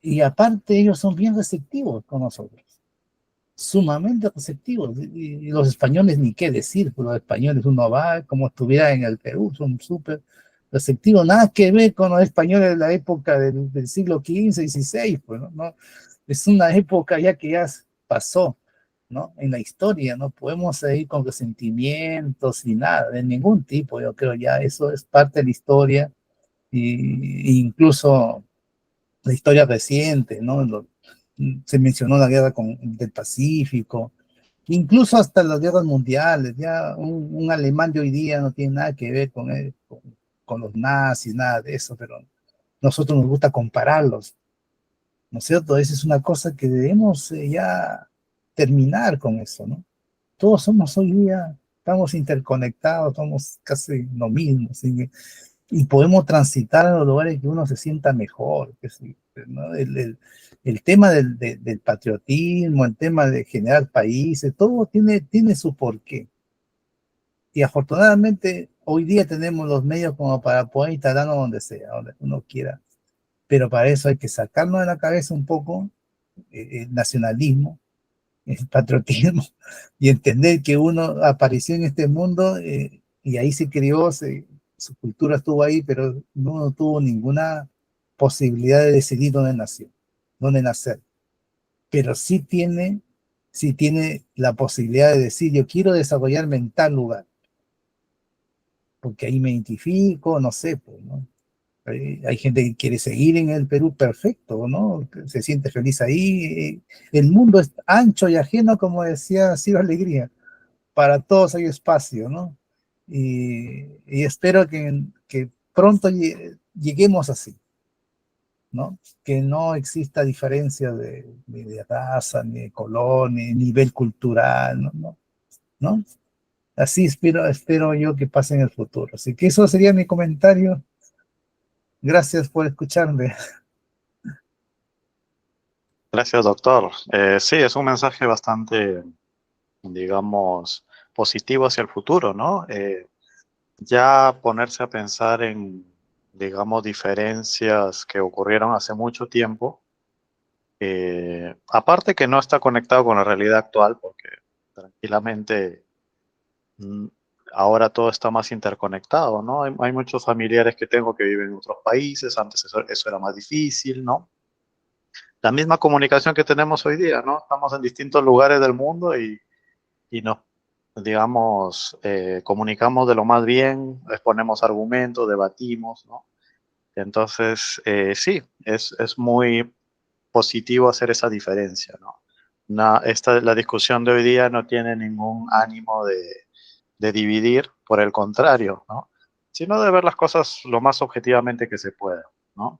Y aparte ellos son bien receptivos con nosotros, sumamente receptivos. Y los españoles ni qué decir, pues los españoles uno va como estuviera en el Perú, son súper receptivos, nada que ver con los españoles de la época del siglo XV, XVI, pues, ¿no? Es una época ya que ya pasó, ¿no? En la historia, no podemos ir con resentimientos y nada, de ningún tipo, yo creo ya eso es parte de la historia, y incluso la historia reciente, ¿no? Se mencionó la guerra del Pacífico, incluso hasta las guerras mundiales, ya un alemán de hoy día no tiene nada que ver con, él, con los nazis, nada de eso, pero nosotros nos gusta compararlos, ¿no es cierto? Esa es una cosa que debemos ya terminar con eso, ¿no? Todos somos hoy día, estamos interconectados, somos casi lo mismo, ¿sí? Y podemos transitar a los lugares que uno se sienta mejor, que sí, ¿no? El tema del patriotismo, el tema de generar países, todo tiene su porqué. Y afortunadamente hoy día tenemos los medios como para poder instalarnos donde sea, donde uno quiera. Pero para eso hay que sacarnos de la cabeza un poco el nacionalismo, el patriotismo, y entender que uno apareció en este mundo y ahí se crió, su cultura estuvo ahí, pero no tuvo ninguna posibilidad de decidir dónde nació, dónde nacer. Pero sí tiene la posibilidad de decir, yo quiero desarrollarme en tal lugar, porque ahí me identifico, no sé, pues, ¿no? Hay gente que quiere seguir en el Perú, perfecto, ¿no? Se siente feliz ahí. El mundo es ancho y ajeno, como decía Ciro Alegría. Para todos hay espacio, ¿no? Y espero que pronto lleguemos así, ¿no? Que no exista diferencia de raza, ni de color, ni de nivel cultural, ¿no? ¿No? Así espero yo que pase en el futuro. Así que eso sería mi comentario. Gracias por escucharme. Gracias, doctor. Sí, es un mensaje bastante, digamos, positivo hacia el futuro, ¿no? Ya ponerse a pensar en, digamos, diferencias que ocurrieron hace mucho tiempo, aparte que no está conectado con la realidad actual, porque tranquilamente mm, ahora todo está más interconectado, ¿no? Hay muchos familiares que tengo que viven en otros países, antes eso era más difícil, ¿no? La misma comunicación que tenemos hoy día, ¿no? Estamos en distintos lugares del mundo y nos, digamos, comunicamos de lo más bien, exponemos argumentos, debatimos, ¿no? Entonces, sí, es muy positivo hacer esa diferencia, ¿no? La discusión de hoy día no tiene ningún ánimo de dividir, por el contrario, ¿no? Sino de ver las cosas lo más objetivamente que se pueda, ¿no?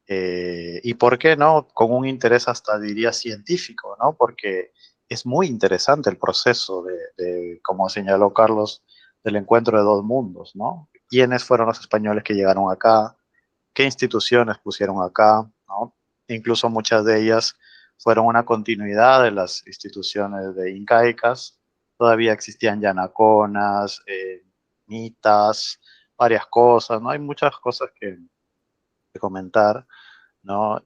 Y por qué no, con un interés hasta diría científico, ¿no? Porque es muy interesante el proceso como señaló Carlos, del encuentro de dos mundos, ¿no? ¿Quiénes fueron los españoles que llegaron acá? ¿Qué instituciones pusieron acá? ¿No? Incluso muchas de ellas fueron una continuidad de las instituciones de incaicas. Todavía existían yanaconas, mitas, varias cosas, ¿no? Hay muchas cosas que comentar, ¿no?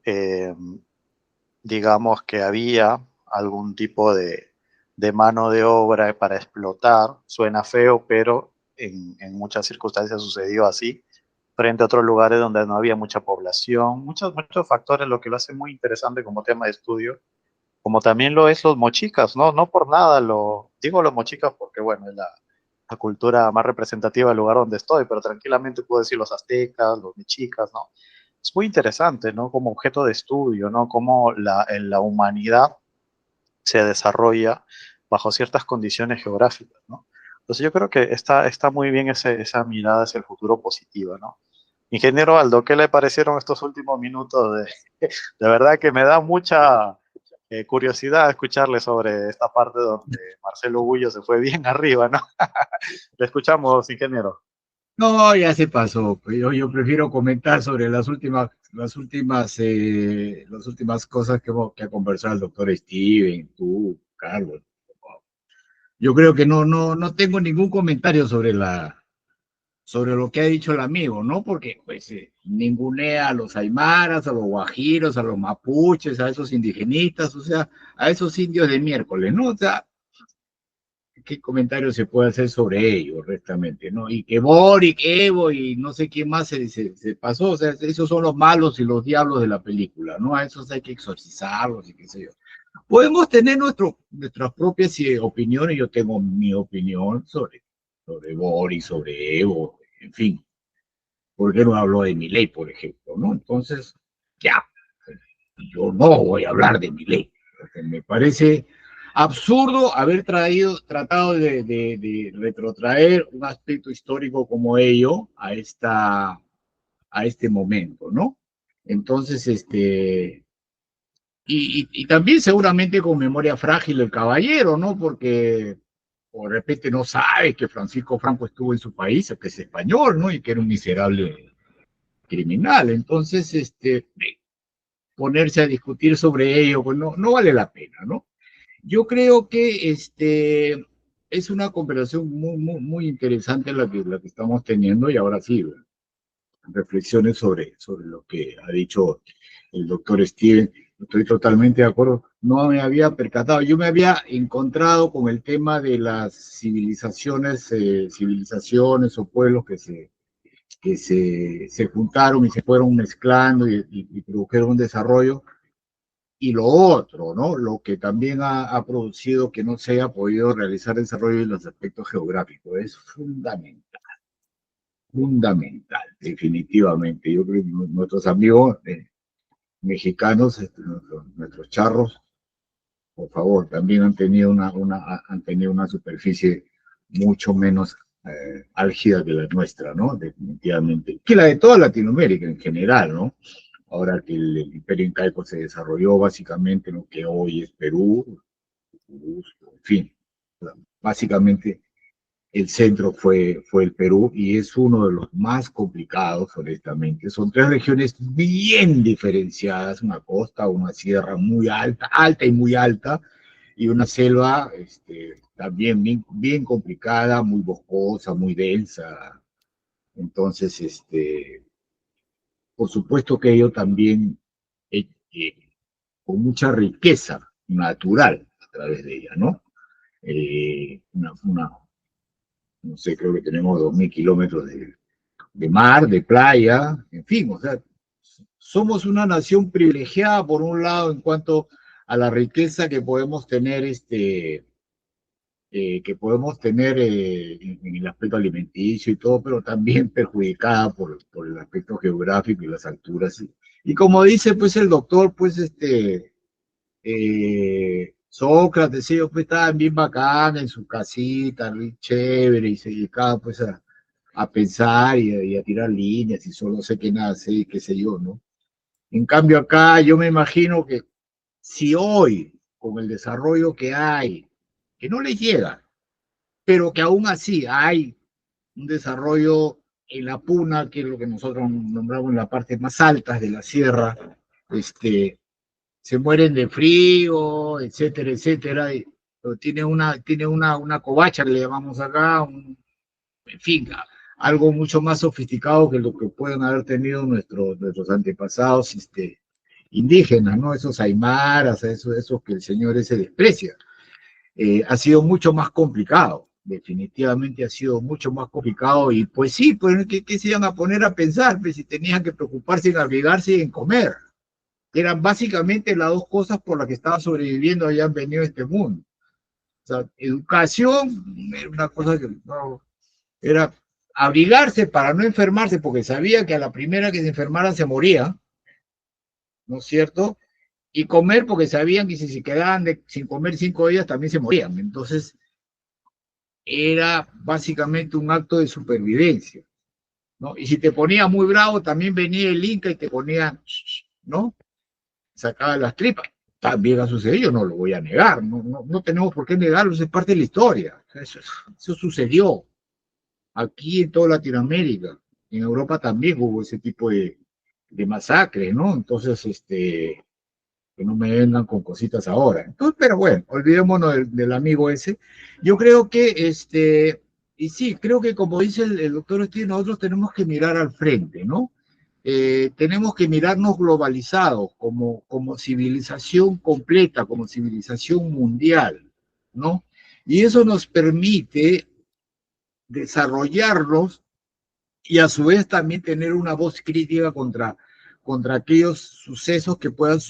Digamos que había algún tipo de mano de obra para explotar, suena feo, pero en muchas circunstancias sucedió así, frente a otros lugares donde no había mucha población, muchos factores, lo que lo hace muy interesante como tema de estudio, como también lo es los mochicas, ¿no? No por nada digo los mochicas porque, bueno, es la cultura más representativa del lugar donde estoy, pero tranquilamente puedo decir los aztecas, los mexicas, ¿no? Es muy interesante, ¿no? Como objeto de estudio, ¿no? Cómo la humanidad se desarrolla bajo ciertas condiciones geográficas, ¿no? Entonces yo creo que está muy bien esa mirada hacia el futuro positiva, ¿no? Ingeniero Aldo, ¿qué le parecieron estos últimos minutos? De verdad que me da curiosidad escucharle sobre esta parte donde Marcelo Bullo se fue bien arriba, ¿no? Le escuchamos, ingeniero. No, ya se pasó. Yo prefiero comentar sobre las últimas cosas que ha conversado el doctor Steven, tú, Carlos. Yo creo que no tengo ningún comentario sobre lo que ha dicho el amigo, ¿no? Porque pues ningunea a los aymaras, a los guajiros, a los mapuches, a esos indigenitas, o sea, a esos indios de miércoles, ¿no? O sea, ¿qué comentario se puede hacer sobre ellos, rectamente, no? Y que Boric, Evo y no sé quién más se pasó, o sea, esos son los malos y los diablos de la película, ¿no? A esos hay que exorcizarlos y qué sé yo. Podemos tener nuestras propias opiniones, yo tengo mi opinión sobre Boric, sobre Evo, en fin. ¿Por qué no hablo de Milei, por ejemplo, no? Entonces, ya, yo no voy a hablar de Milei, porque me parece absurdo haber tratado de retrotraer un aspecto histórico como ello a este momento, ¿no? Entonces, y también seguramente con memoria frágil el caballero, ¿no? Porque o de repente no sabe que Francisco Franco estuvo en su país, que es español, ¿no? Y que era un miserable criminal. Entonces, ponerse a discutir sobre ello, pues no vale la pena, ¿no? Yo creo que es una conversación muy interesante la que estamos teniendo, y ahora sí, reflexiones sobre lo que ha dicho el doctor Steven. Estoy totalmente de acuerdo. No me había percatado. Yo me había encontrado con el tema de las civilizaciones o pueblos que se juntaron y se fueron mezclando y produjeron un desarrollo. Y lo otro, ¿no? Lo que también ha producido que no se haya podido realizar desarrollo en los aspectos geográficos es fundamental, definitivamente. Yo creo que nuestros amigos mexicanos, nuestros charros, por favor, también han tenido una superficie mucho menos álgida que la nuestra, ¿no? Definitivamente. Que la de toda Latinoamérica en general, ¿no? Ahora que el imperio incaico se desarrolló básicamente en lo que hoy es Perú, en fin, básicamente el centro fue el Perú y es uno de los más complicados, honestamente. Son tres regiones bien diferenciadas, una costa, una sierra muy alta, alta y muy alta, y una selva también bien complicada, muy boscosa, muy densa. Entonces, por supuesto que ello también con mucha riqueza natural a través de ella, ¿no? No sé, creo que tenemos 2.000 kilómetros de mar, de playa, en fin, o sea, somos una nación privilegiada por un lado en cuanto a la riqueza que podemos tener, en el aspecto alimenticio y todo, pero también perjudicada por el aspecto geográfico y las alturas. Y como dice pues el doctor, pues Sócrates, ellos pues estaban bien bacán en su casita, bien chévere, y se dedicaban pues a pensar y a tirar líneas, y solo sé que nada sé, qué sé yo, ¿no? En cambio acá yo me imagino que si hoy, con el desarrollo que hay, que no les llega, pero que aún así hay un desarrollo en la puna, que es lo que nosotros nombramos en las partes más altas de la sierra, se mueren de frío, etcétera, etcétera. Tiene una covacha que le llamamos acá, en fin, algo mucho más sofisticado que lo que pueden haber tenido nuestros antepasados indígenas, ¿no? Esos aymaras, esos que el señor ese desprecia. Ha sido mucho más complicado, definitivamente ha sido mucho más complicado, y pues sí, pues ¿qué se iban a poner a pensar? Pues si tenían que preocuparse en abrigarse y en comer. Eran básicamente las dos cosas por las que estaban sobreviviendo y han venido a este mundo. O sea, educación era una cosa que no, era abrigarse para no enfermarse, porque sabía que a la primera que se enfermaran se moría, ¿no es cierto? Y comer, porque sabían que si se quedaban sin comer 5 días también se morían. Entonces, era básicamente un acto de supervivencia, ¿no? Y si te ponías muy bravo, también venía el Inca y te ponía, ¿no? Sacaba las tripas. también ha sucedido, yo no lo voy a negar, no tenemos por qué negarlo, eso es parte de la historia, eso sucedió aquí en toda Latinoamérica, en Europa también hubo ese tipo de masacres, ¿no? Entonces, que no me vengan con cositas ahora. Entonces, pero bueno, olvidémonos del amigo ese. Yo creo que, y sí, creo que como dice el doctor Steve, nosotros tenemos que mirar al frente, ¿no? Tenemos que mirarnos globalizados como civilización completa, como civilización mundial, ¿no? Y eso nos permite desarrollarnos y a su vez también tener una voz crítica contra aquellos sucesos que puedan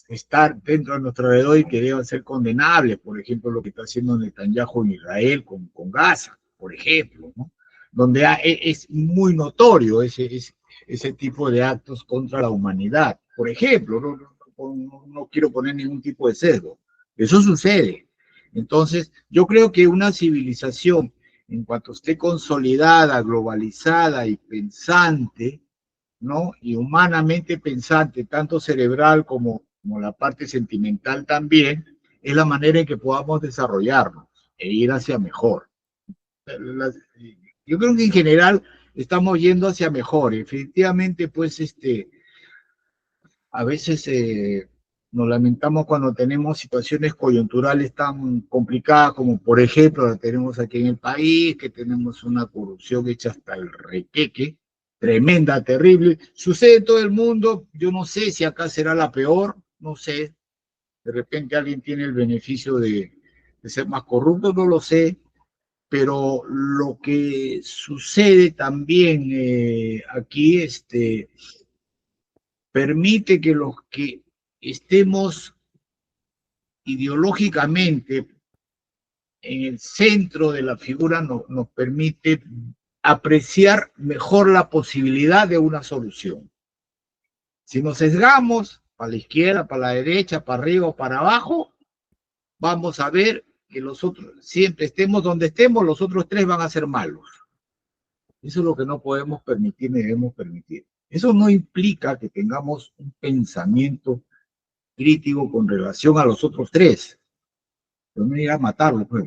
estar dentro de nuestro alrededor y que deban ser condenables, por ejemplo, lo que está haciendo Netanyahu en Israel con Gaza, por ejemplo, ¿no? Donde es muy notorio ese tipo de actos contra la humanidad. Por ejemplo, no quiero poner ningún tipo de sesgo, eso sucede. Entonces, yo creo que una civilización, en cuanto esté consolidada, globalizada y pensante, ¿no? Y humanamente pensante, tanto cerebral como la parte sentimental también, es la manera en que podamos desarrollarnos e ir hacia mejor. Yo creo que en general estamos yendo hacia mejor. Definitivamente, pues, a veces nos lamentamos cuando tenemos situaciones coyunturales tan complicadas como, por ejemplo, la tenemos aquí en el país, que tenemos una corrupción hecha hasta el requeque, tremenda, terrible. Sucede en todo el mundo. Yo no sé si acá será la peor, no sé. De repente alguien tiene el beneficio de ser más corrupto, no lo sé. Pero lo que sucede también aquí, permite que los que estemos ideológicamente en el centro de la figura nos permite apreciar mejor la posibilidad de una solución. Si nos sesgamos para la izquierda, para la derecha, para arriba o para abajo, vamos a ver que los otros, siempre estemos donde estemos, los otros tres van a ser malos. Eso es lo que no podemos permitir ni debemos permitir. Eso no implica que tengamos un pensamiento crítico con relación a los otros tres. Pero no ir a matarlos, pues.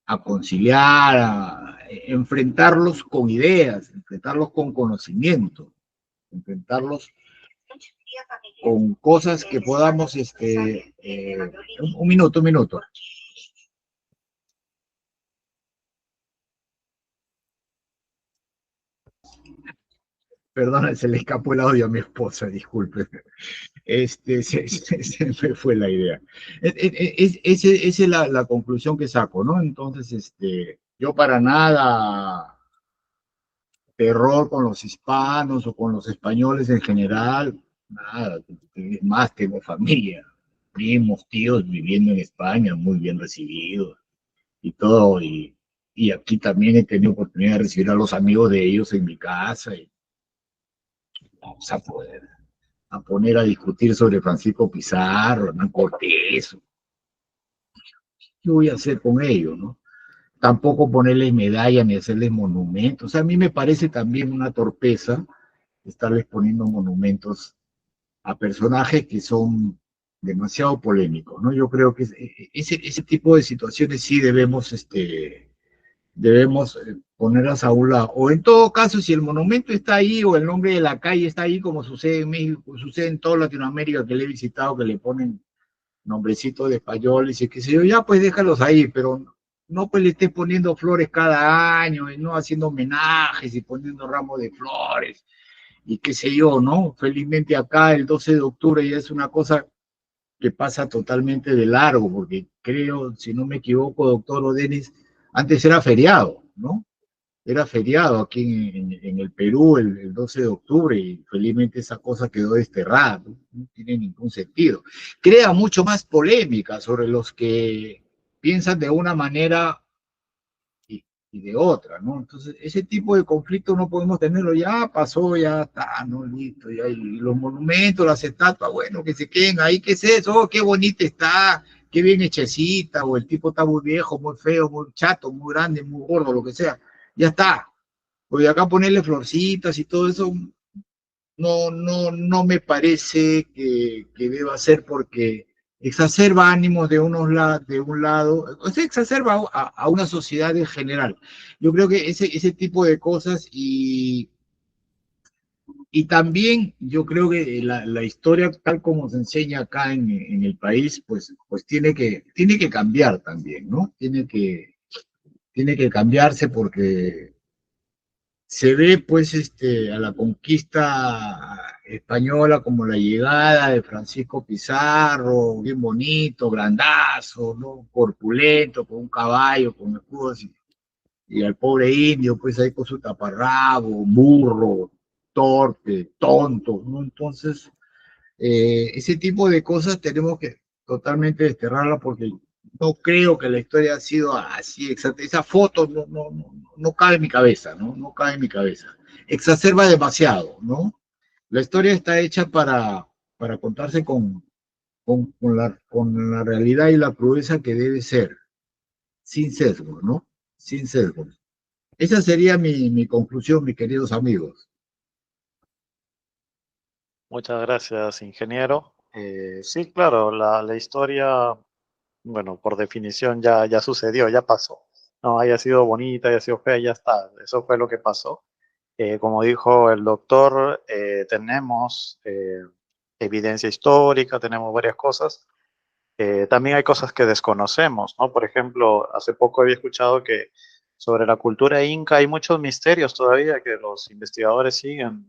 A conciliar, a enfrentarlos con ideas, enfrentarlos con conocimiento, enfrentarlos con cosas que podamos, un minuto. Perdona, se le escapó el audio a mi esposa, disculpe. Se me fue la idea. Esa es la conclusión que saco, ¿no? Entonces, yo para nada terror con los hispanos o con los españoles en general, nada, más tengo familia, primos, tíos viviendo en España, muy bien recibidos y todo, y aquí también he tenido oportunidad de recibir a los amigos de ellos en mi casa y vamos a poner a discutir sobre Francisco Pizarro, Hernán Cortés. ¿Qué voy a hacer con ellos, no? Tampoco ponerles medallas ni hacerles monumentos. O sea, a mí me parece también una torpeza estarles poniendo monumentos a personajes que son demasiado polémicos, ¿no? Yo creo que ese tipo de situaciones sí debemos ponerlas a un lado. O en todo caso, si el monumento está ahí o el nombre de la calle está ahí, como sucede en México, sucede en toda Latinoamérica que le he visitado, que le ponen nombrecitos de españoles y qué sé yo, ya pues déjalos ahí, pero no pues le estés poniendo flores cada año y no haciendo homenajes y poniendo ramos de flores y qué sé yo, ¿no? Felizmente acá el 12 de octubre ya es una cosa que pasa totalmente de largo, porque creo, si no me equivoco, doctor Odenis, antes era feriado, ¿no? Era feriado aquí en el Perú el 12 de octubre y felizmente esa cosa quedó desterrada, no tiene ningún sentido. Crea mucho más polémica sobre los que piensan de una manera y de otra, ¿no? Entonces, ese tipo de conflicto no podemos tenerlo, ya pasó, ya está, ¿no? Listo, ya, y los monumentos, las estatuas, bueno, que se queden ahí, ¿qué es eso? Oh, qué bonita está, qué bien hechecita, o el tipo está muy viejo, muy feo, muy chato, muy grande, muy gordo, lo que sea, ya está. Porque acá ponerle florcitas y todo eso, no me parece que deba ser porque exacerba ánimos de de un lado, o sea, exacerba a una sociedad en general. Yo creo que ese tipo de cosas y también yo creo que la historia tal como se enseña acá en el país, pues tiene que cambiar también, ¿no? Tiene que cambiarse porque se ve pues a la conquista española como la llegada de Francisco Pizarro, bien bonito, grandazo, ¿no? Corpulento, con un caballo, con escudos y al pobre indio, pues ahí con su taparrabo, burro, torpe, tonto, ¿no? Entonces, ese tipo de cosas tenemos que totalmente desterrarla porque no creo que la historia ha sido así exacta. Esa foto no cabe en mi cabeza, ¿no? No cabe en mi cabeza. Exacerba demasiado, ¿no? La historia está hecha para contarse con la realidad y la crudeza que debe ser, sin sesgo, ¿no? Sin sesgo. Esa sería mi conclusión, mis queridos amigos. Muchas gracias, ingeniero. Sí, claro, la historia, bueno, por definición ya sucedió, ya pasó. No haya sido bonita, haya sido fea, ya está. Eso fue lo que pasó. Como dijo el doctor, tenemos evidencia histórica, tenemos varias cosas. También hay cosas que desconocemos, ¿no? Por ejemplo, hace poco había escuchado que sobre la cultura inca hay muchos misterios todavía que los investigadores siguen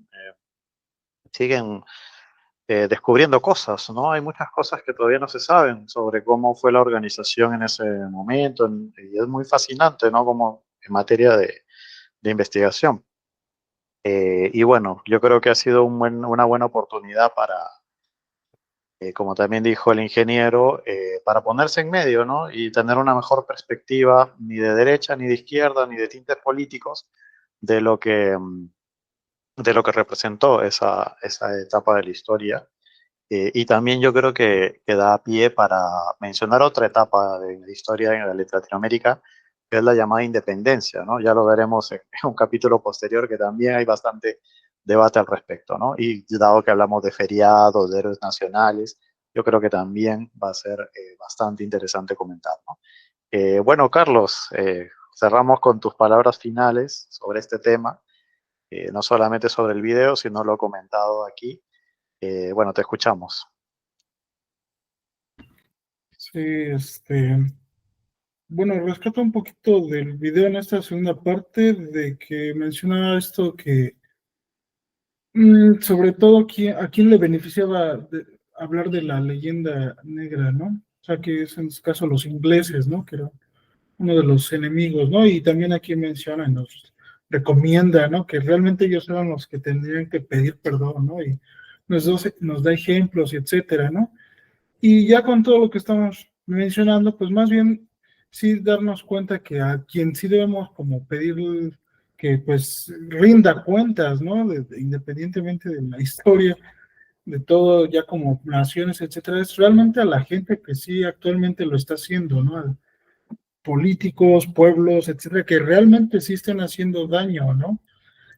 descubriendo cosas, ¿no? Hay muchas cosas que todavía no se saben sobre cómo fue la organización en ese momento, y es muy fascinante, ¿no? Como en materia de investigación. Y bueno, yo creo que ha sido una buena oportunidad para, como también dijo el ingeniero, para ponerse en medio, ¿no? Y tener una mejor perspectiva, ni de derecha, ni de izquierda, ni de tintes políticos, de lo que, de lo que representó esa etapa de la historia. Y también yo creo que da pie para mencionar otra etapa de la historia de Latinoamérica, que es la llamada independencia, ¿no? Ya lo veremos en un capítulo posterior que también hay bastante debate al respecto, ¿no? Y dado que hablamos de feriados, de héroes nacionales, yo creo que también va a ser bastante interesante comentar, ¿no? Bueno, Carlos, cerramos con tus palabras finales sobre este tema, no solamente sobre el video, sino lo comentado aquí. Bueno, te escuchamos. Sí, bueno, rescato un poquito del video en esta segunda parte de que menciona esto que sobre todo a quién le beneficiaba hablar de la leyenda negra, ¿no? O sea, que es en este caso los ingleses, ¿no? Que era uno de los enemigos, ¿no? Y también aquí menciona, nos recomienda, ¿no? Que realmente ellos eran los que tendrían que pedir perdón, ¿no? Y nos da ejemplos y etcétera, ¿no? Y ya con todo lo que estamos mencionando, pues más bien sí darnos cuenta que a quien sí debemos como pedir que pues rinda cuentas, ¿no? Independientemente de la historia, de todo, ya como naciones, etcétera, es realmente a la gente que sí actualmente lo está haciendo, ¿no? A políticos, pueblos, etcétera, que realmente sí estén haciendo daño, ¿no?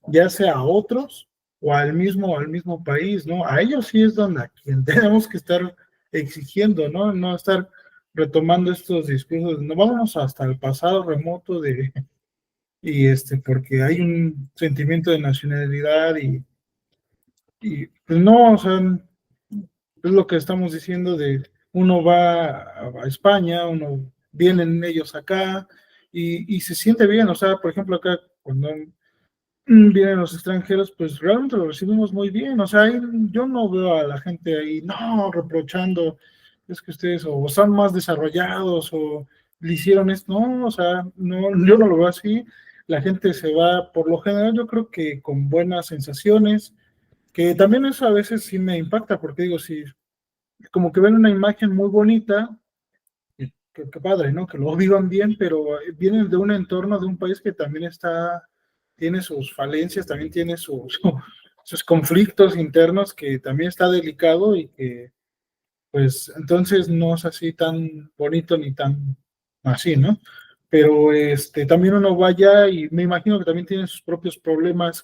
Ya sea a otros o al mismo país, ¿no? A ellos sí es donde a quien tenemos que estar exigiendo, ¿no? No estar retomando estos discursos, no vámonos hasta el pasado remoto porque hay un sentimiento de nacionalidad y pues no, o sea, es lo que estamos diciendo de uno va a España, uno vienen ellos acá y se siente bien, o sea, por ejemplo acá cuando vienen los extranjeros, pues realmente lo recibimos muy bien. O sea, yo no veo a la gente ahí, no, reprochando, es que ustedes o son más desarrollados o le hicieron esto. No, o sea, no, yo no lo veo así. La gente se va, por lo general, yo creo que con buenas sensaciones, que también eso a veces sí me impacta, porque digo, si como que ven una imagen muy bonita, que padre, ¿no? Que lo vivan bien, pero vienen de un entorno, de un país que también tiene sus falencias, también tiene sus conflictos internos, que también está delicado y que, pues, entonces no es así tan bonito ni tan así, ¿no? Pero también uno vaya y me imagino que también tiene sus propios problemas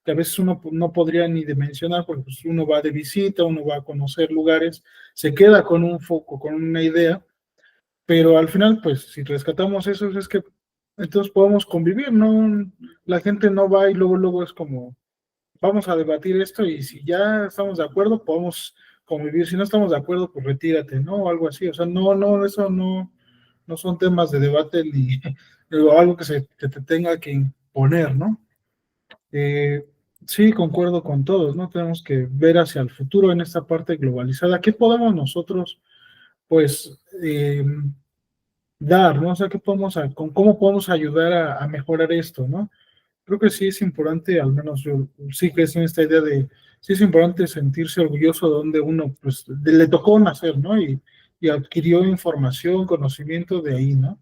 que a veces uno no podría ni dimensionar, porque pues, uno va de visita, uno va a conocer lugares, se queda con un foco, con una idea, pero al final, pues, si rescatamos eso, es que entonces podemos convivir, ¿no? La gente no va y luego es como, vamos a debatir esto y si ya estamos de acuerdo, podemos convivir. Si no estamos de acuerdo, pues retírate, ¿no? O algo así. O sea, eso no son temas de debate ni o algo que te tenga que imponer, ¿no? Sí, concuerdo con todos, ¿no? Tenemos que ver hacia el futuro en esta parte globalizada. ¿Qué podemos nosotros, pues, dar, ¿no? O sea, cómo podemos ayudar a mejorar esto, ¿no? Creo que sí es importante, al menos yo sí crecí en esta idea de, sí es importante sentirse orgulloso de donde uno, pues, le tocó nacer, ¿no? Y adquirió información, conocimiento de ahí, ¿no?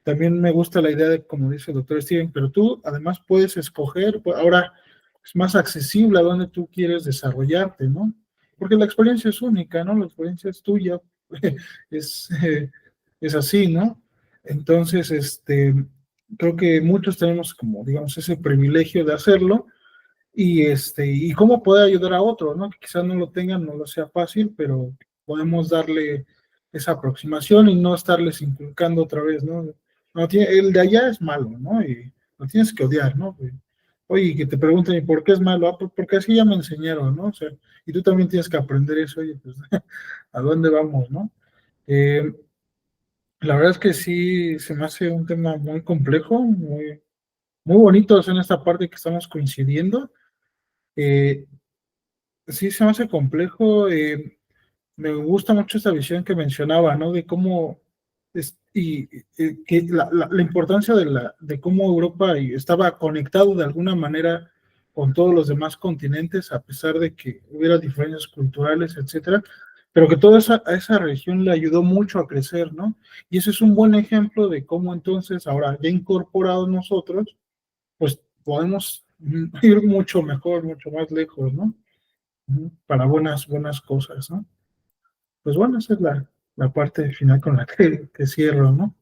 También me gusta la idea de, como dice el doctor Steven, pero tú además puedes escoger, pues, ahora es más accesible a donde tú quieres desarrollarte, ¿no? Porque la experiencia es única, ¿no? La experiencia es tuya, es, es así, ¿no? Entonces, creo que muchos tenemos como, digamos, ese privilegio de hacerlo y cómo poder ayudar a otros, ¿no? Que quizás no lo tengan, no lo sea fácil, pero podemos darle esa aproximación y no estarles inculcando otra vez, ¿no? No el de allá es malo, ¿no? Y lo tienes que odiar, ¿no? Oye, que te pregunten, ¿y por qué es malo? Ah, pues porque así ya me enseñaron, ¿no? O sea, y tú también tienes que aprender eso, oye, pues, ¿a dónde vamos, no? Eh, la verdad es que sí, se me hace un tema muy complejo, muy bonito en esta parte que estamos coincidiendo. Eh, sí, se me hace complejo. Me gusta mucho esta visión que mencionaba, ¿no? De cómo que la importancia de cómo Europa estaba conectado de alguna manera con todos los demás continentes, a pesar de que hubiera diferencias culturales, etcétera, pero que toda a esa región le ayudó mucho a crecer, ¿no? Y ese es un buen ejemplo de cómo entonces, ahora ya incorporados nosotros, pues podemos ir mucho mejor, mucho más lejos, ¿no? Para buenas cosas, ¿no? Pues bueno, esa es la parte final con la que cierro, ¿no?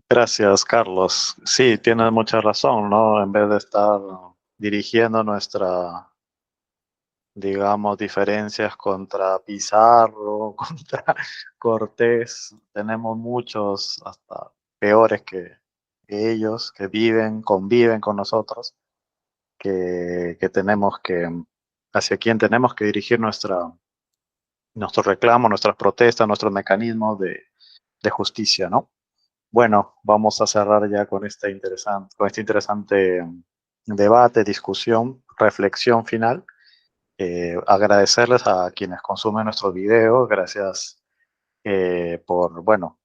Gracias, Carlos. Sí, tienes mucha razón, ¿no? En vez de estar dirigiendo nuestra, digamos, diferencias contra Pizarro, contra Cortés, tenemos muchos hasta peores que ellos, que viven, conviven con nosotros, que tenemos que, hacia quien tenemos que dirigir nuestro reclamo, nuestras protestas, nuestros mecanismos de justicia, ¿no? Bueno, vamos a cerrar ya con este interesante debate, discusión, reflexión final. Agradecerles a quienes consumen nuestros videos, gracias por, bueno,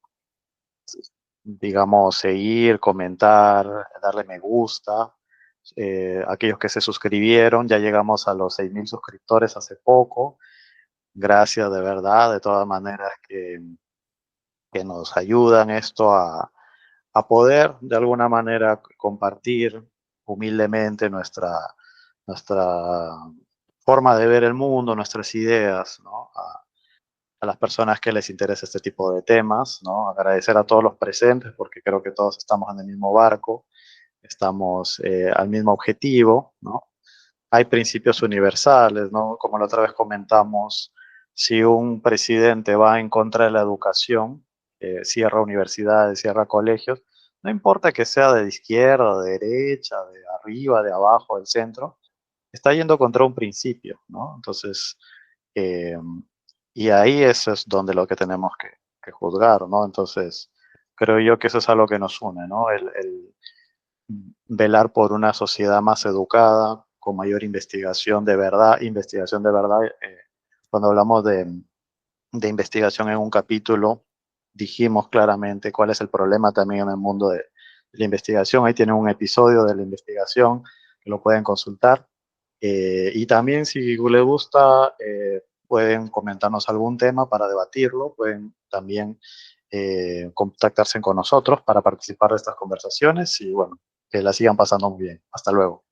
digamos, seguir, comentar, darle me gusta. Aquellos que se suscribieron, ya llegamos a los 6.000 suscriptores hace poco. Gracias de verdad, de todas maneras que nos ayudan esto a poder de alguna manera compartir humildemente nuestra forma de ver el mundo, nuestras ideas, ¿no? A las personas que les interesa este tipo de temas, ¿no? Agradecer a todos los presentes porque creo que todos estamos en el mismo barco, estamos al mismo objetivo, ¿no? Hay principios universales, ¿no? Como la otra vez comentamos, si un presidente va en contra de la educación, cierra universidades, cierra colegios, no importa que sea de izquierda, de derecha, de arriba, de abajo, del centro, está yendo contra un principio, ¿no? Entonces, eh, y ahí eso es donde lo que tenemos que juzgar, ¿no? Entonces, creo yo que eso es algo que nos une, ¿no? El velar por una sociedad más educada, con mayor investigación de verdad. Cuando hablamos de investigación en un capítulo, dijimos claramente cuál es el problema también en el mundo de la investigación. Ahí tienen un episodio de la investigación que lo pueden consultar. Y también si les gusta, pueden comentarnos algún tema para debatirlo, pueden también contactarse con nosotros para participar de estas conversaciones y bueno, que la sigan pasando muy bien. Hasta luego.